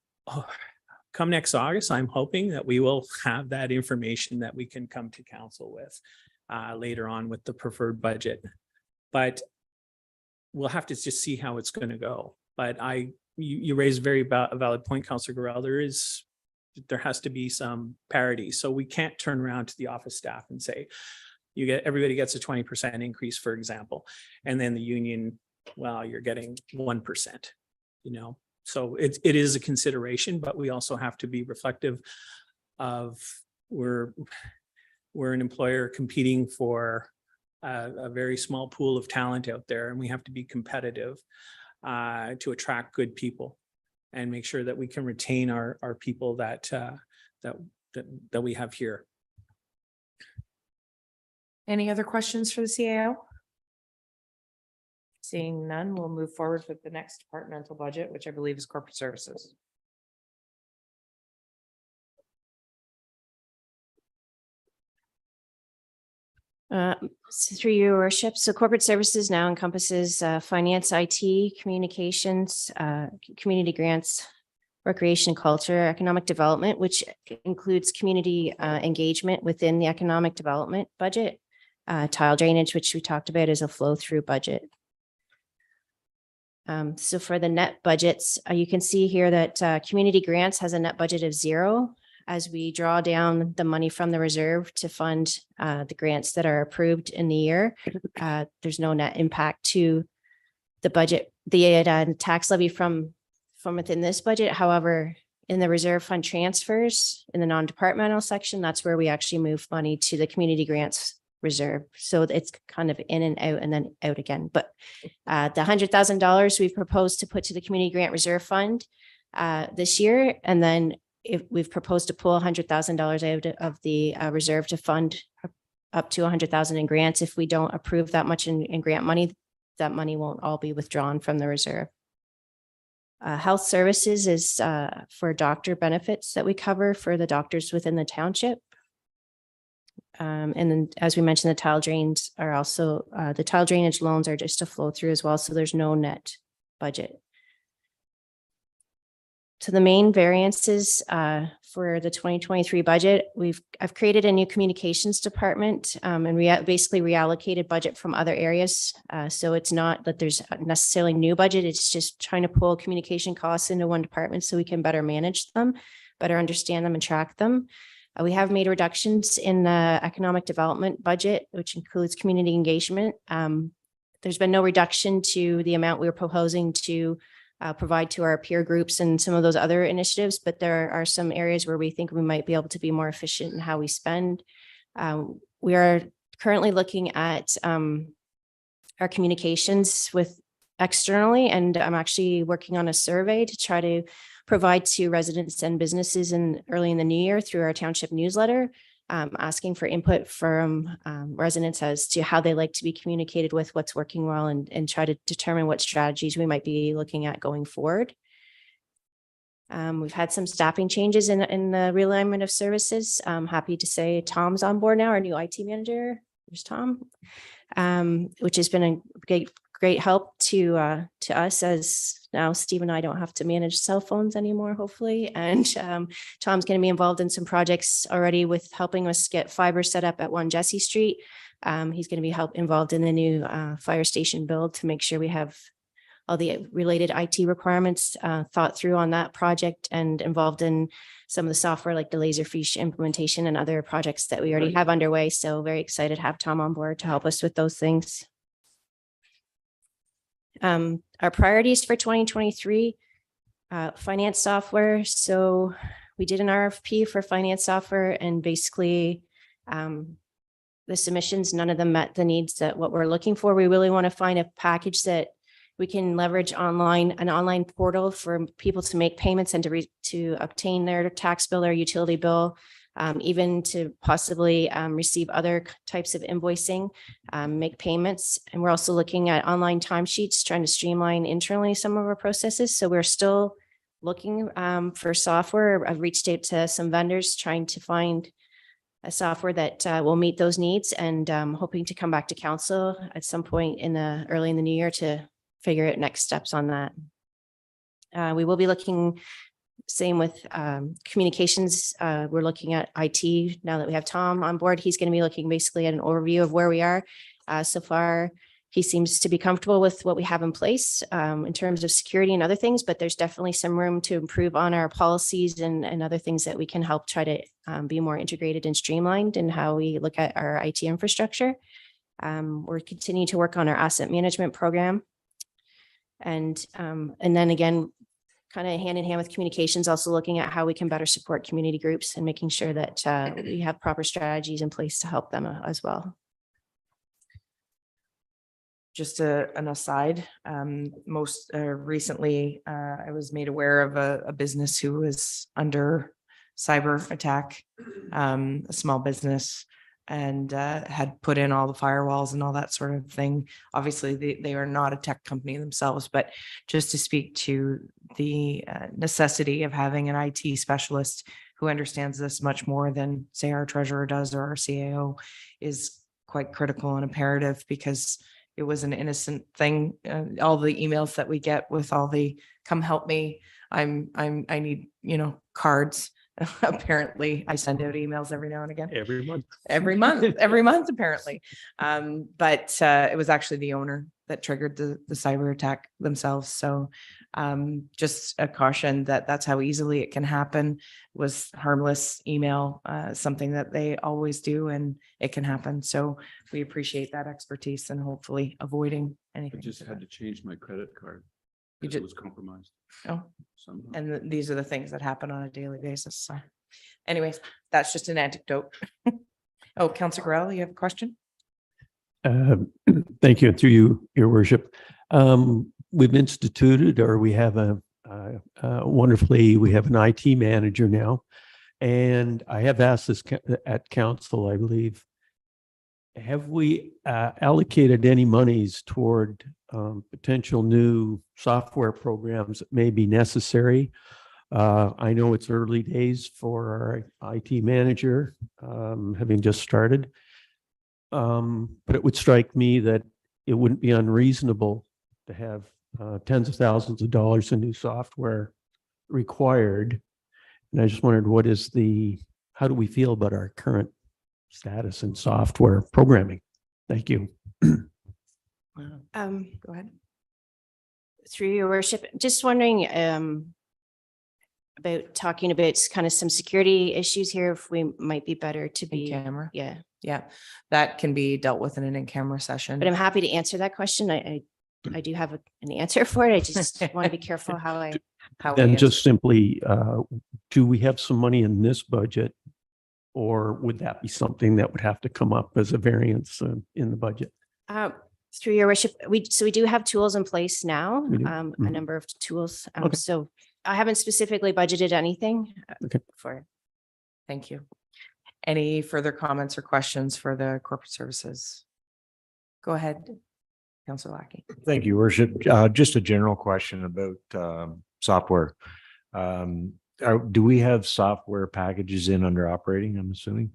come next August, I'm hoping that we will have that information that we can come to council with later on with the preferred budget. But we'll have to just see how it's going to go. But you raise a very valid point, Councillor Gorell. There has to be some parity. So we can't turn around to the office staff and say, everybody gets a 20% increase, for example, and then the union, well, you're getting 1%, So it is a consideration, but we also have to be reflective of we're an employer competing for a very small pool of talent out there, and we have to be competitive to attract good people and make sure that we can retain our people that we have here. Any other questions for the CAO? Seeing none, we'll move forward with the next departmental budget, which I believe is corporate services. Through your worship, so corporate services now encompasses finance, IT, communications, community grants, recreation, culture, economic development, which includes community engagement within the economic development budget, tile drainage, which we talked about as a flow-through budget. So for the net budgets, you can see here that community grants has a net budget of 0 as we draw down the money from the reserve to fund the grants that are approved in the year. There's no net impact to the budget, the tax levy from within this budget. However, in the reserve fund transfers in the non-departmental section, that's where we actually move money to the community grants reserve. So it's kind of in and out and then out again. But the $100,000 we've proposed to put to the community grant reserve fund this year, and then if we've proposed to pull $100,000 out of the reserve to fund up to 100,000 in grants. If we don't approve that much in grant money, that money won't all be withdrawn from the reserve. Health services is for doctor benefits that we cover for the doctors within the township. And then, as we mentioned, the tile drains are also, the tile drainage loans are just a flow through as well. So there's no net budget. So the main variances for the 2023 budget, I've created a new communications department and basically reallocated budget from other areas. So it's not that there's necessarily new budget. It's just trying to pull communication costs into one department so we can better manage them, better understand them and track them. We have made reductions in the economic development budget, which includes community engagement. There's been no reduction to the amount we were proposing to provide to our peer groups and some of those other initiatives, but there are some areas where we think we might be able to be more efficient in how we spend. We are currently looking at our communications with externally, and I'm actually working on a survey to try to provide to residents and businesses early in the new year through our township newsletter, asking for input from residents as to how they like to be communicated with, what's working well, and try to determine what strategies we might be looking at going forward. We've had some staffing changes in the realignment of services. I'm happy to say Tom's on board now, our new IT manager. There's Tom, which has been a great help to us, as now Steve and I don't have to manage cell phones anymore, hopefully. And Tom's going to be involved in some projects already with helping us get fiber set up at 1 Jesse Street. He's going to be involved in the new fire station build to make sure we have all the related IT requirements thought through on that project, and involved in some of the software like the Laserfish implementation and other projects that we already have underway. So very excited to have Tom on board to help us with those things. Our priorities for 2023, finance software. So we did an RFP for finance software, and basically the submissions, none of them met the needs that what we're looking for. We really want to find a package that we can leverage online, an online portal for people to make payments and to obtain their tax bill or utility bill, even to possibly receive other types of invoicing, make payments. And we're also looking at online timesheets, trying to streamline internally some of our processes. So we're still looking for software. I've reached out to some vendors trying to find a software that will meet those needs, and hoping to come back to council at some point early in the new year to figure out next steps on that. We will be looking, same with communications. We're looking at IT now that we have Tom on board. He's going to be looking basically at an overview of where we are. So far, he seems to be comfortable with what we have in place in terms of security and other things, but there's definitely some room to improve on our policies and other things that we can help try to be more integrated and streamlined in how we look at our IT infrastructure. We're continuing to work on our asset management program. And then again, kind of hand in hand with communications, also looking at how we can better support community groups and making sure that we have proper strategies in place to help them as well. Just an aside, most recently, I was made aware of a business who was under cyber attack, a small business, and had put in all the firewalls and all that sort of thing. Obviously, they are not a tech company themselves, but just to speak to the necessity of having an IT specialist who understands this much more than, say, our treasurer does or our CAO is quite critical and imperative because it was an innocent thing. All the emails that we get with all the come help me. I need, cards. Apparently I send out emails every now and again. Every month. Every month, apparently. But it was actually the owner that triggered the cyber attack themselves. So just a caution that that's how easily it can happen. Was harmless email, something that they always do, and it can happen. So we appreciate that expertise and hopefully avoiding I anything. just had to change my credit card. You because did- It was compromised Oh, somehow. and these are the things that happen on a daily basis. So anyways, that's just an anecdote. Oh, Councillor Correll, you have a question? Thank you. Through you, your worship. We've instituted, or we have we have an IT manager now. And I have asked this at council, I believe. Have we allocated any monies toward potential new software programs that may be necessary? I know it's early days for our IT manager, having just started. But it would strike me that it wouldn't be unreasonable to have tens of thousands of dollars in new software required. And I just wondered, how do we feel about our current status in software programming? Thank you. Go ahead. Through your worship, just wondering about talking about kind of some security issues here, if we might be better to In be, camera. yeah. Yeah, that can be dealt with in an in-camera session. But I'm happy to answer that question. I do have an answer for it. I just want to be careful how I. How we Then answer. just simply, do we have some money in this budget? Or would that be something that would have to come up as a variance in the budget? Through your worship, we do have tools in place now, We do? a Mhm. number of tools. Okay. So I haven't specifically budgeted anything Okay. for it. Thank you. Any further comments or questions for the corporate services? Go ahead, Councillor Lackey. Thank you, worship. Just a general question about software. Do we have software packages in under operating, I'm assuming?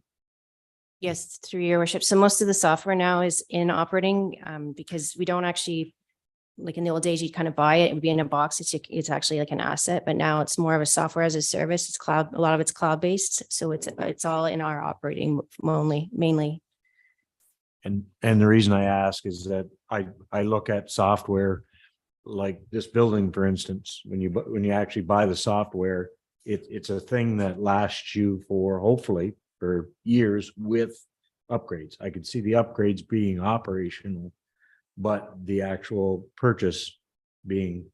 Yes, through your worship. So most of the software now is in operating because we don't actually, like in the old days, you'd kind of buy it, it would be in a box. It's actually like an asset, but now it's more of a software as a service. It's cloud, a lot of it's cloud-based. So it's all in our operating mainly. And the reason I ask is that I look at software like this building, for instance, when you actually buy the software, it's a thing that lasts you for hopefully for years with upgrades. I could see the upgrades being operational, but the actual purchase being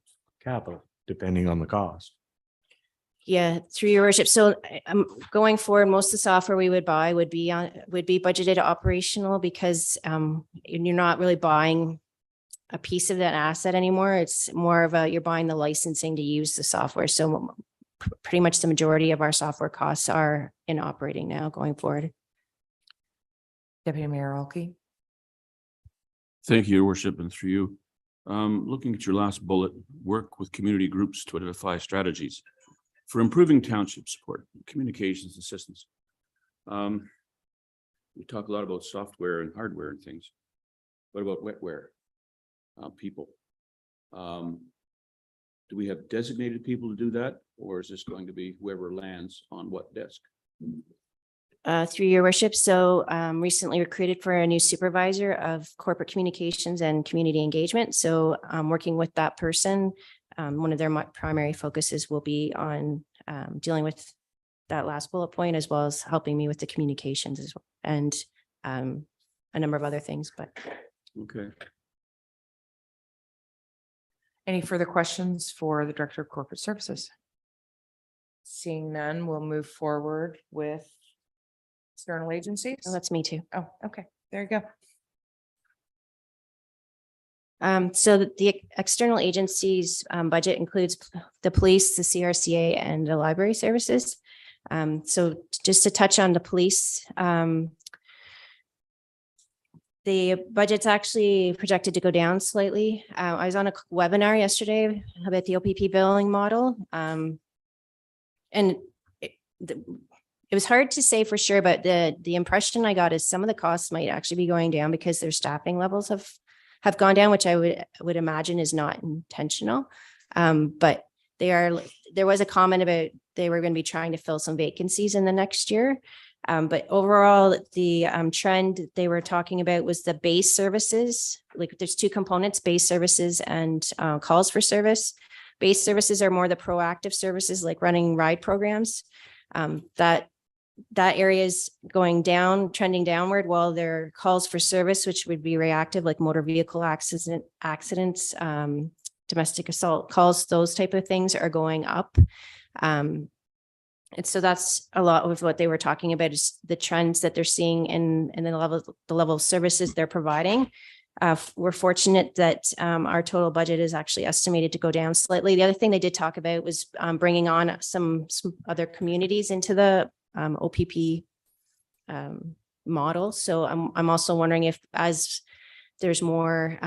capital, depending on the cost. Yeah, through your worship. So I'm going forward, most of the software we would buy would be budgeted operational because you're not really buying a piece of that asset anymore. It's more of you're buying the licensing to use the software. So pretty much the majority of our software costs are in operating now going forward. Deputy Mayor Alke. Thank you, your worship, and through you. Looking at your last bullet, work with community groups to identify strategies for improving township support, communications and systems. We talk a lot about software and hardware and things. What about wetware? People. Do we have designated people to do that, or is this going to be whoever lands on what desk? Through your worship. So recently recruited for a new supervisor of corporate communications and community engagement. So working with that person, one of their primary focuses will be on dealing with that last bullet point, as well as helping me with the communications as well, and a number of other things, but. Okay. Any further questions for the Director of Corporate Services? Seeing none, we'll move forward with external agencies. Oh, that's me too. Oh, okay, there you go. So the external agencies budget includes the police, the CRCA, and the library services. So just to touch on the police, the budget's actually projected to go down slightly. I was on a webinar yesterday about the OPP billing model. And it was hard to say for sure, but the impression I got is some of the costs might actually be going down because their staffing levels have gone down, which I would imagine is not intentional. But there was a comment about they were going to be trying to fill some vacancies in the next year. But overall, the trend they were talking about was the base services. Like there's two components, base services and calls for service. Base services are more the proactive services like running ride programs. That area is going down, trending downward, while their calls for service, which would be reactive, like motor vehicle accidents, domestic assault calls, those type of things are going up. And so that's a lot of what they were talking about, is the trends that they're seeing in the level of services they're providing. We're fortunate that our total budget is actually estimated to go down slightly. The other thing they did talk about was bringing on some other communities into the OPP model. So I'm also wondering if, as there's more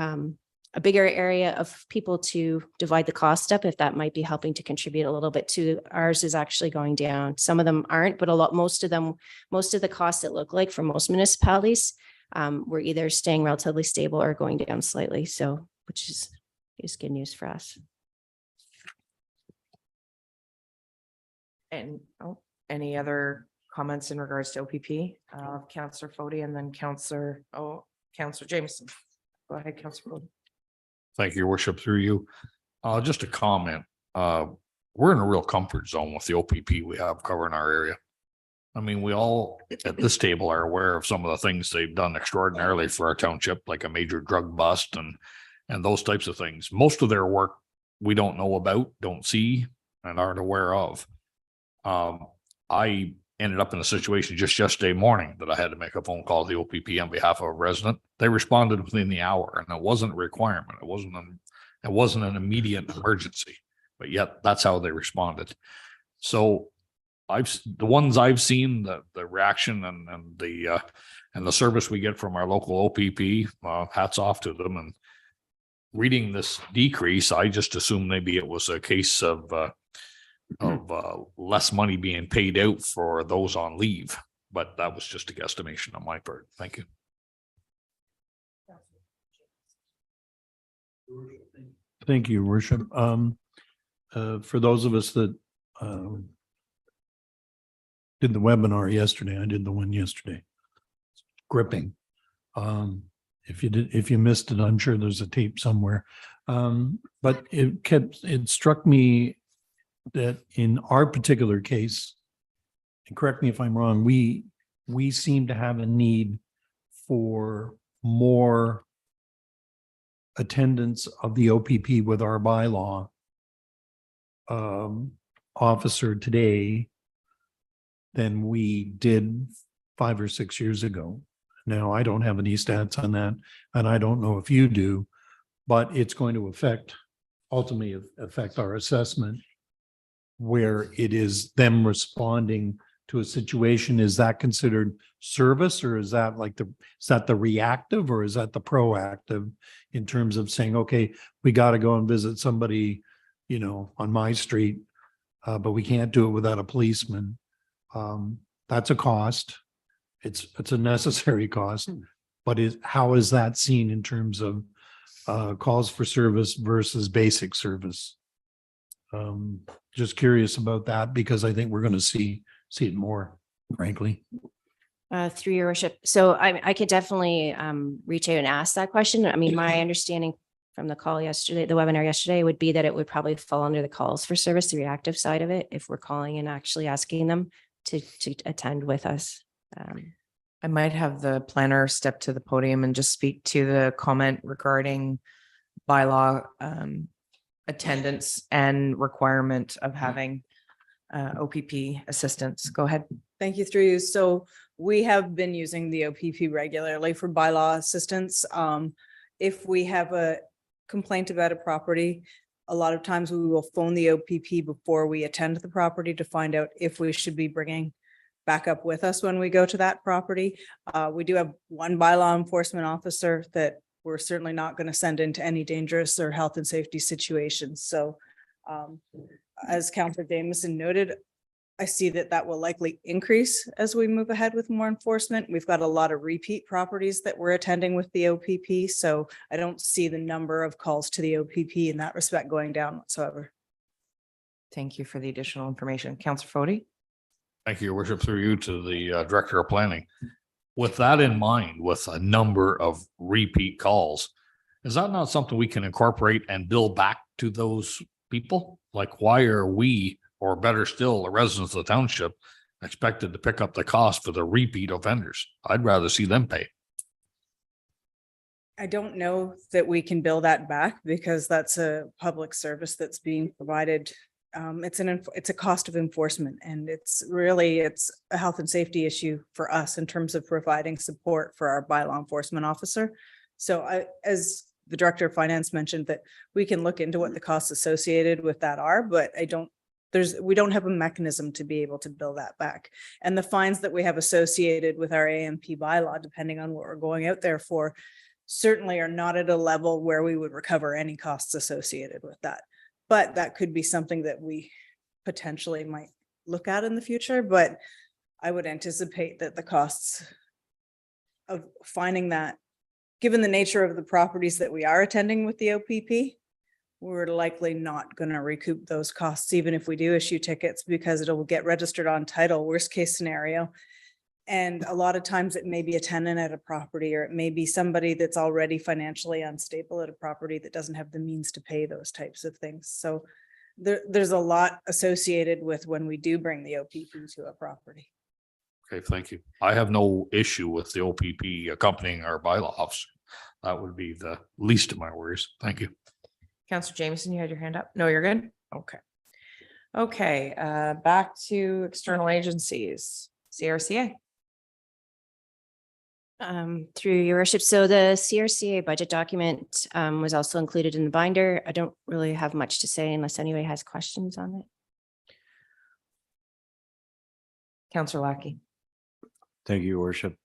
a bigger area of people to divide the cost up, if that might be helping to contribute a little bit to ours is actually going down. Some of them aren't, but most of the costs it look like for most municipalities were either staying relatively stable or going down slightly. So, which is good news for us. And any other comments in regards to OPP? Councillor Fody and then Councillor Jameson. Go ahead, Councillor Fody. Thank you, Your Worship, through you. Just a comment. We're in a real comfort zone with the OPP we have covering our area. I mean, we all at this table are aware of some of the things they've done extraordinarily for our township, like a major drug bust and those types of things. Most of their work we don't know about, don't see, and aren't aware of. I ended up in a situation just yesterday morning that I had to make a phone call to the OPP on behalf of a resident. They responded within the hour, and it wasn't a requirement. It wasn't an immediate emergency, but yet that's how they responded. So the ones I've seen, the reaction and the service we get from our local OPP, hats off to them. And reading this decrease, I just assumed maybe it was a case of less money being paid out for those on leave, but that was just a guesstimation on my part. Thank you. Thank you, Your Worship. For those of us that did the webinar yesterday, I did the one yesterday. Gripping. If you missed it, I'm sure there's a tape somewhere. But it struck me that in our particular case, and correct me if I'm wrong, we seem to have a need for more attendance of the OPP with our bylaw officer today than we did 5 or 6 years ago. Now, I don't have any stats on that, and I don't know if you do, but it's going to ultimately affect our assessment, where it is them responding to a situation. Is that considered service, or is that the reactive, or is that the proactive, in terms of saying, okay, we got to go and visit somebody, on my street, but we can't do it without a policeman. That's a cost. It's a necessary cost, but how is that seen in terms of calls for service versus basic service? Just curious about that, because I think we're going to see it more, frankly. Through Your Worship. So I could definitely reach out and ask that question. I mean, my understanding from the webinar yesterday would be that it would probably fall under the calls for service, the reactive side of it, if we're calling and actually asking them to attend with us. I might have the planner step to the podium and just speak to the comment regarding bylaw attendance and requirement of having OPP assistance. Go ahead. Thank you, through you. So we have been using the OPP regularly for bylaw assistance. If we have a complaint about a property, a lot of times we will phone the OPP before we attend the property to find out if we should be bringing backup with us when we go to that property. We do have one bylaw enforcement officer that we're certainly not going to send into any dangerous or health and safety situations. So as Councillor Jameson noted, I see that that will likely increase as we move ahead with more enforcement. We've got a lot of repeat properties that we're attending with the OPP, so I don't see the number of calls to the OPP in that respect going down whatsoever. Thank you for the additional information. Counselor Fode? Thank you, Your Worship, through you to the Director of Planning. With that in mind, with a number of repeat calls, is that not something we can incorporate and bill back to those people? Like, why are we, or better still, the residents of the township, expected to pick up the cost for the repeat offenders? I'd rather see them pay. I don't know that we can bill that back because that's a public service that's being provided. It's a cost of enforcement, and it's a health and safety issue for us in terms of providing support for our bylaw enforcement officer. So as the Director of Finance mentioned, that we can look into what the costs associated with that are, but we don't have a mechanism to be able to bill that back. And the fines that we have associated with our AMP bylaw, depending on what we're going out there for, certainly are not at a level where we would recover any costs associated with that. But that could be something that we potentially might look at in the future, but I would anticipate that the costs of finding that, given the nature of the properties that we are attending with the OPP, we're likely not going to recoup those costs, even if we do issue tickets, because it'll get registered on title, worst case scenario. And a lot of times it may be a tenant at a property, or it may be somebody that's already financially unstable at a property that doesn't have the means to pay those types of things. So there's a lot associated with when we do bring the OPP to a property. Okay, thank you. I have no issue with the OPP accompanying our bylaw officer. That would be the least of my worries. Thank you. Counselor Jameson, you had your hand up? No, you're good? Okay. Okay, back to external agencies, CRCA. Through your worship. So the CRCA budget document was also included in the binder. I don't really have much to say unless anybody has questions on it. Counselor Lackey. Thank you, Your Worship.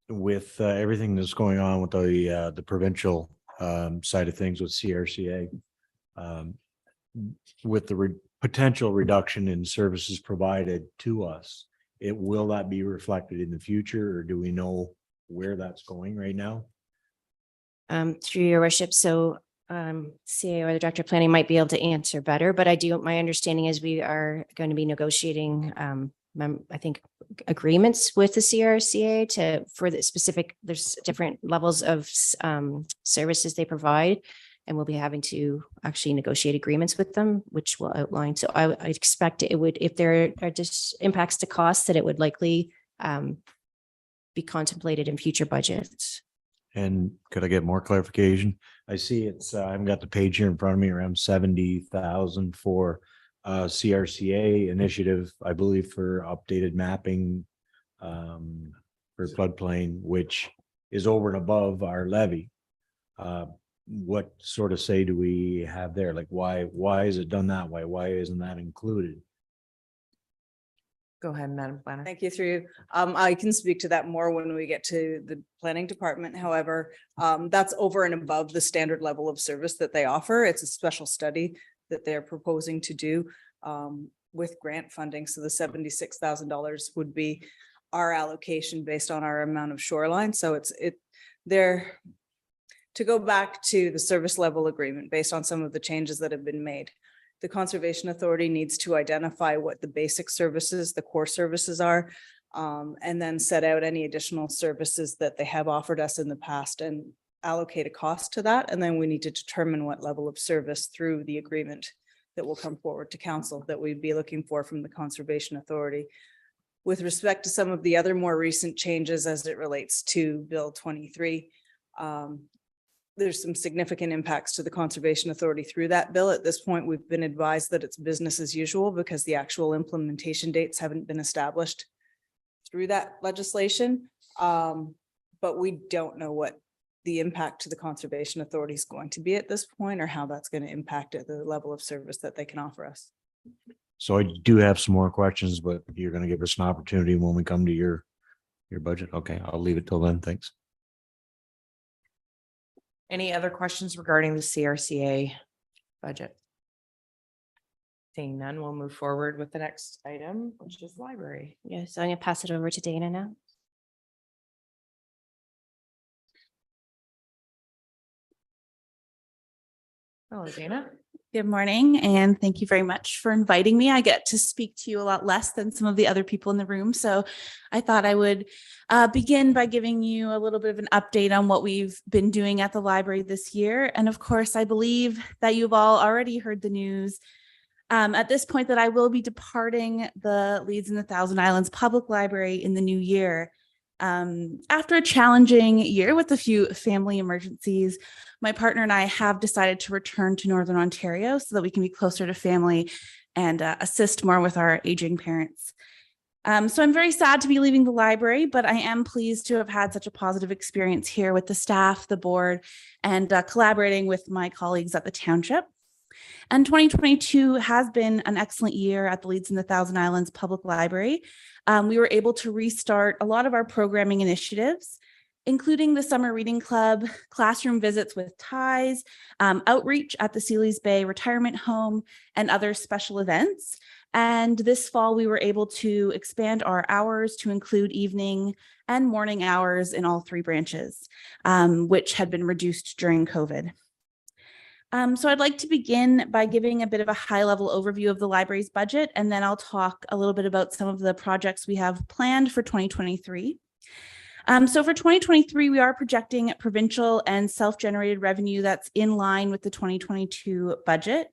With everything that's going on with the provincial side of things with CRCA, with the potential reduction in services provided to us, will that be reflected in the future, or do we know where that's going right now? Through your worship. So CA or the Director of Planning might be able to answer better, but my understanding is we are going to be negotiating, I think, agreements with the CRCA for the specific, there's different levels of services they provide, and we'll be having to actually negotiate agreements with them, which will outline. So I expect it would, if there are just impacts to costs, that it would likely be contemplated in future budgets. And could I get more clarification? I see I haven't got the page here in front of me, around 70,000 for CRCA initiative, I believe, for updated mapping for floodplain, which is over and above our levy. What sort of say do we have there? Like, why is it done that way? Why isn't that included? Go ahead, Madam Planner. Thank you, through you. I can speak to that more when we get to the planning department. However, that's over and above the standard level of service that they offer. It's a special study that they're proposing to do with grant funding. So the $76,000 would be our allocation based on our amount of shoreline. So they're to go back to the service level agreement based on some of the changes that have been made. The Conservation Authority needs to identify what the basic services, the core services are, and then set out any additional services that they have offered us in the past and allocate a cost to that. And then we need to determine what level of service through the agreement that will come forward to council that we'd be looking for from the Conservation Authority. With respect to some of the other more recent changes as it relates to Bill 23, there's some significant impacts to the Conservation Authority through that bill. At this point, we've been advised that it's business as usual because the actual implementation dates haven't been established through that legislation. But we don't know what the impact to the Conservation Authority is going to be at this point, or how that's going to impact at the level of service that they can offer us. So I do have some more questions, but you're going to give us an opportunity when we come to your budget. Okay, I'll leave it till then. Thanks. Any other questions regarding the CRCA budget? Seeing none, we'll move forward with the next item, which is library. Yeah, so I'm gonna pass it over to Dana now. Hello, Dana. Good morning, and thank you very much for inviting me. I get to speak to you a lot less than some of the other people in the room, so I thought I would begin by giving you a little bit of an update on what we've been doing at the library this year. And of course, I believe that you've all already heard the news at this point that I will be departing the Leeds and the Thousand Islands Public Library in the new year. After a challenging year with a few family emergencies, my partner and I have decided to return to Northern Ontario so that we can be closer to family and assist more with our aging parents. So I'm very sad to be leaving the library, but I am pleased to have had such a positive experience here with the staff, the board, and collaborating with my colleagues at the township. And 2022 has been an excellent year at the Leeds and the Thousand Islands Public Library. We were able to restart a lot of our programming initiatives, including the Summer Reading Club, classroom visits with ties, outreach at the Sealy's Bay Retirement Home, and other special events. And this fall, we were able to expand our hours to include evening and morning hours in all 3 branches, which had been reduced during COVID. So I'd like to begin by giving a bit of a high-level overview of the library's budget, and then I'll talk a little bit about some of the projects we have planned for 2023. So for 2023, we are projecting provincial and self-generated revenue that's in line with the 2022 budget.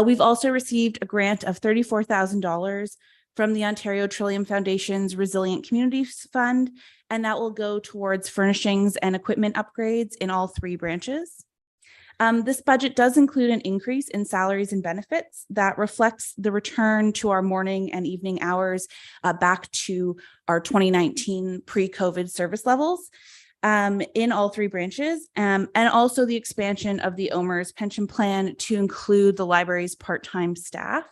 We've also received a grant of $34,000 from the Ontario Trillium Foundation's Resilient Communities Fund, and that will go towards furnishings and equipment upgrades in all 3 branches. This budget does include an increase in salaries and benefits that reflects the return to our morning and evening hours back to our 2019 pre-COVID service levels in all 3 branches, and also the expansion of the OMERS pension plan to include the library's part-time staff.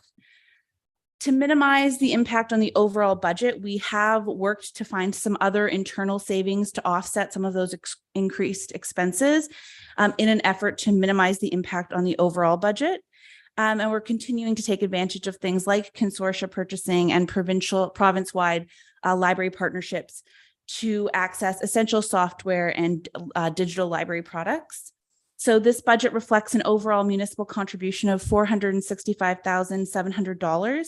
To minimize the impact on the overall budget, we have worked to find some other internal savings to offset some of those increased expenses in an effort to minimize the impact on the overall budget. And we're continuing to take advantage of things like consortia purchasing and province-wide library partnerships to access essential software and digital library products. So this budget reflects an overall municipal contribution of $465,700.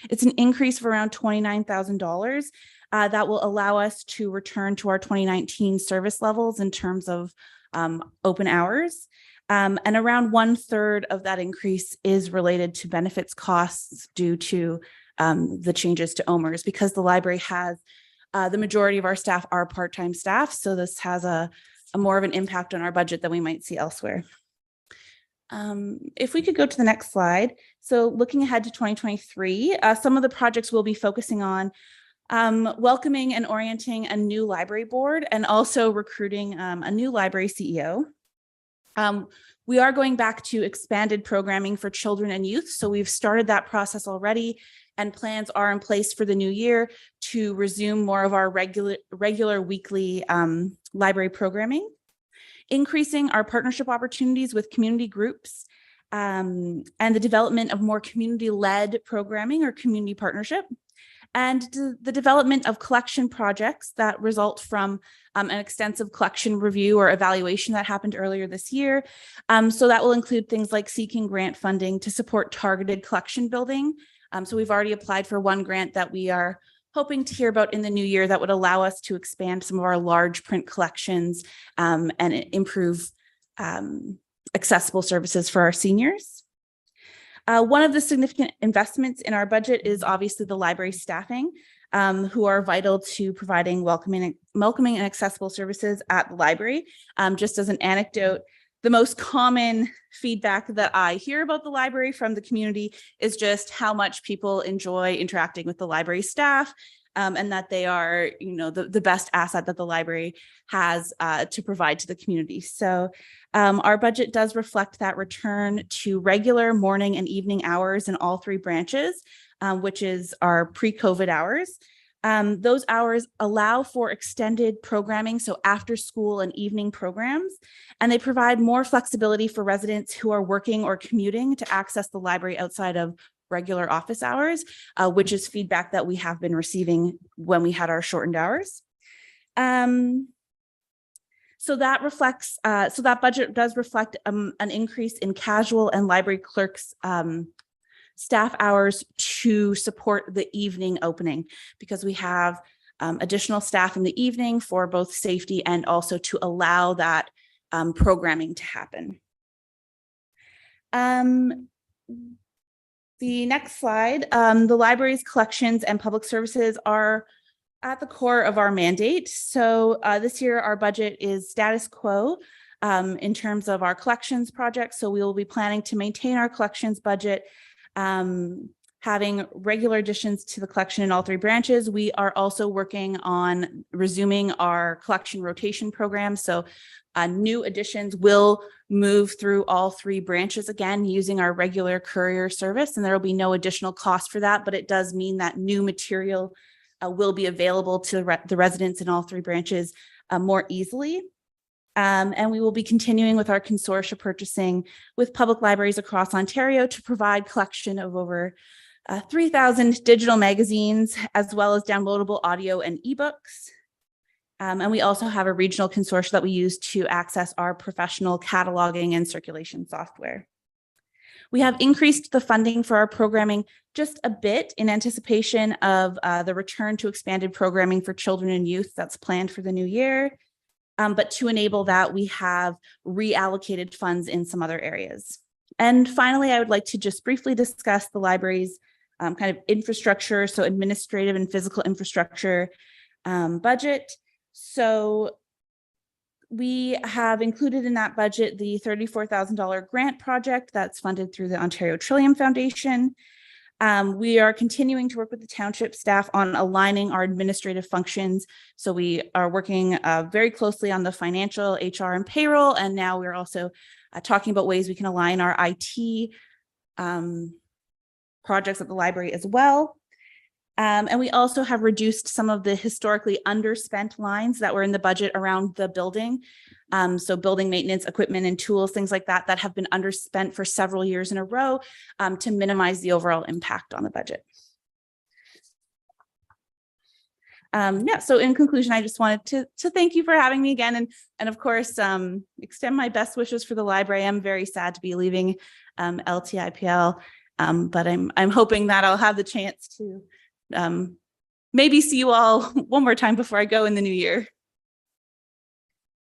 It's an increase of around $29,000 that will allow us to return to our 2019 service levels in terms of open hours. And around 1/3 of that increase is related to benefits costs due to the changes to OMERS, because the library has the majority of our staff are part-time staff. So this has a more of an impact on our budget than we might see elsewhere. If we could go to the next slide. So looking ahead to 2023, some of the projects we'll be focusing on welcoming and orienting a new library board and also recruiting a new library CEO. We are going back to expanded programming for children and youth. So we've started that process already, and plans are in place for the new year to resume more of our regular weekly library programming, increasing our partnership opportunities with community groups, and the development of more community-led programming or community partnership, and the development of collection projects that result from an extensive collection review or evaluation that happened earlier this year. So that will include things like seeking grant funding to support targeted collection building. So we've already applied for one grant that we are hoping to hear about in the new year that would allow us to expand some of our large print collections and improve accessible services for our seniors. One of the significant investments in our budget is obviously the library staffing, who are vital to providing welcoming and accessible services at the library. Just as an anecdote, the most common feedback that I hear about the library from the community is just how much people enjoy interacting with the library staff, and that they are, the best asset that the library has to provide to the community. So our budget does reflect that return to regular morning and evening hours in all 3 branches, which is our pre-COVID hours. Those hours allow for extended programming, so after school and evening programs, and they provide more flexibility for residents who are working or commuting to access the library outside of regular office hours, which is feedback that we have been receiving when we had our shortened hours. So that reflects, so that budget does reflect an increase in casual and library clerks staff hours to support the evening opening, because we have additional staff in the evening for both safety and also to allow that programming to happen. The next slide, the library's collections and public services are at the core of our mandate. So this year, our budget is status quo in terms of our collections project. So we will be planning to maintain our collections budget, having regular additions to the collection in all three branches. We are also working on resuming our collection rotation program. So new additions will move through all three branches again using our regular courier service, and there will be no additional cost for that, but it does mean that new material will be available to the residents in all three branches more easily. And we will be continuing with our consortia purchasing with public libraries across Ontario to provide collection of over 3,000 digital magazines, as well as downloadable audio and ebooks. And we also have a regional consortia that we use to access our professional cataloging and circulation software. We have increased the funding for our programming just a bit in anticipation of the return to expanded programming for children and youth that's planned for the new year. But to enable that, we have reallocated funds in some other areas. And finally, I would like to just briefly discuss the library's kind of infrastructure, so administrative and physical infrastructure budget. So we have included in that budget the $34,000 grant project that's funded through the Ontario Trillium Foundation. We are continuing to work with the township staff on aligning our administrative functions. So we are working very closely on the financial, HR, and payroll. And now we're also talking about ways we can align our IT projects at the library as well. And we also have reduced some of the historically underspent lines that were in the budget around the building. So building maintenance, equipment and tools, things like that, that have been underspent for several years in a row to minimize the overall impact on the budget. Yeah, so in conclusion, I just wanted to thank you for having me again. And of course, extend my best wishes for the library. I'm very sad to be leaving LTIPL, but I'm hoping that I'll have the chance to maybe see you all one more time before I go in the new year.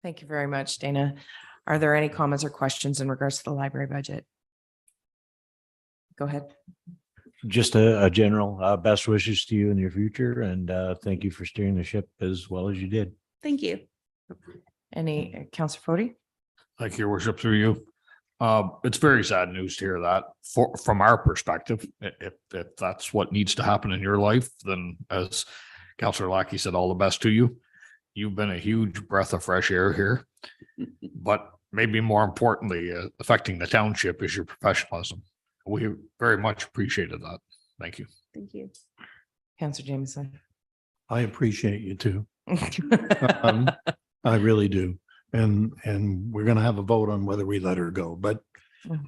Thank you very much, Dana. Are there any comments or questions in regards to the library budget? Go ahead. Just a general best wishes to you in your future, and thank you for steering the ship as well as you did. Thank you. Any Councillor Fody? Thank you, Your Worship, through you. It's very sad news to hear that from our perspective. If that's what needs to happen in your life, then as Councillor Lackey said, all the best to you. You've been a huge breath of fresh air here, but maybe more importantly, affecting the township is your professionalism. We very much appreciated that. Thank you. Thank you. Councillor Jameson. I appreciate you too. I really do. And we're going to have a vote on whether we let her go. But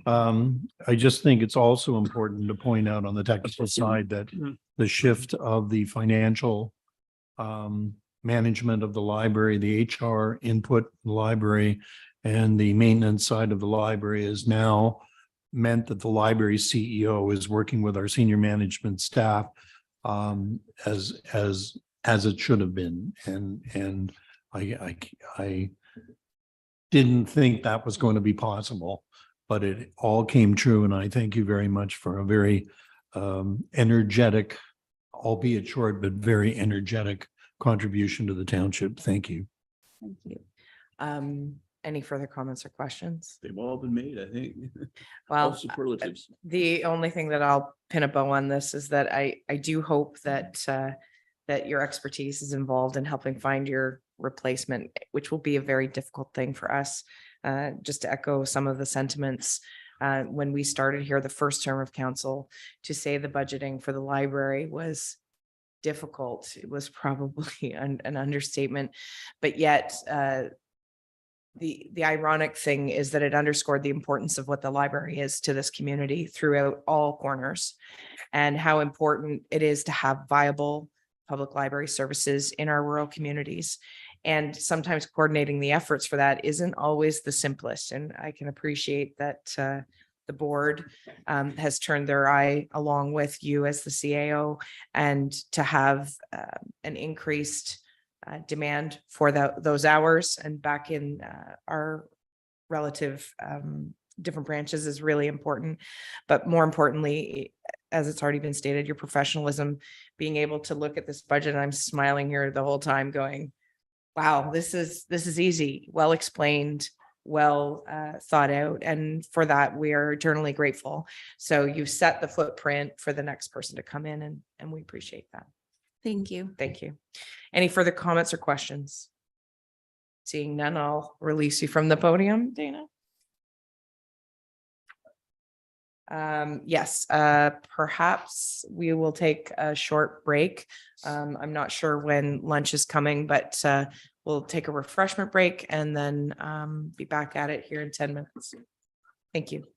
I just think it's also important to point out on the technical side that the shift of the financial management of the library, the HR input in the library, and the maintenance side of the library is now meant that the library CEO is working with our senior management staff as it should have been. And I didn't think that was going to be possible, but it all came true. And I thank you very much for a very energetic, albeit short, but very energetic contribution to the township. Thank you. Thank you. Any further comments or questions? They've all been made, I think. Well, All superlatives. the only thing that I'll pin a bow on this is that I do hope that that your expertise is involved in helping find your replacement, which will be a very difficult thing for us. Just to echo some of the sentiments, when we started here, the first term of council, to say the budgeting for the library was difficult. It was probably an understatement, but yet the ironic thing is that it underscored the importance of what the library is to this community throughout all corners, and how important it is to have viable public library services in our rural communities. And sometimes coordinating the efforts for that isn't always the simplest. And I can appreciate that the board has turned their eye along with you as the CAO, and to have an increased demand for those hours and back in our relative different branches is really important. But more importantly, as it's already been stated, your professionalism, being able to look at this budget, and I'm smiling here the whole time going, wow, this is easy, well explained, well thought out. And for that, we are eternally grateful. So you've set the footprint for the next person to come in, and we appreciate that. Thank you. Thank you. Any further comments or questions? Seeing none, I'll release you from the podium, Dana. Yes, perhaps we will take a short break. I'm not sure when lunch is coming, but we'll take a refreshment break and then be back at it here in 10 minutes. Thank you.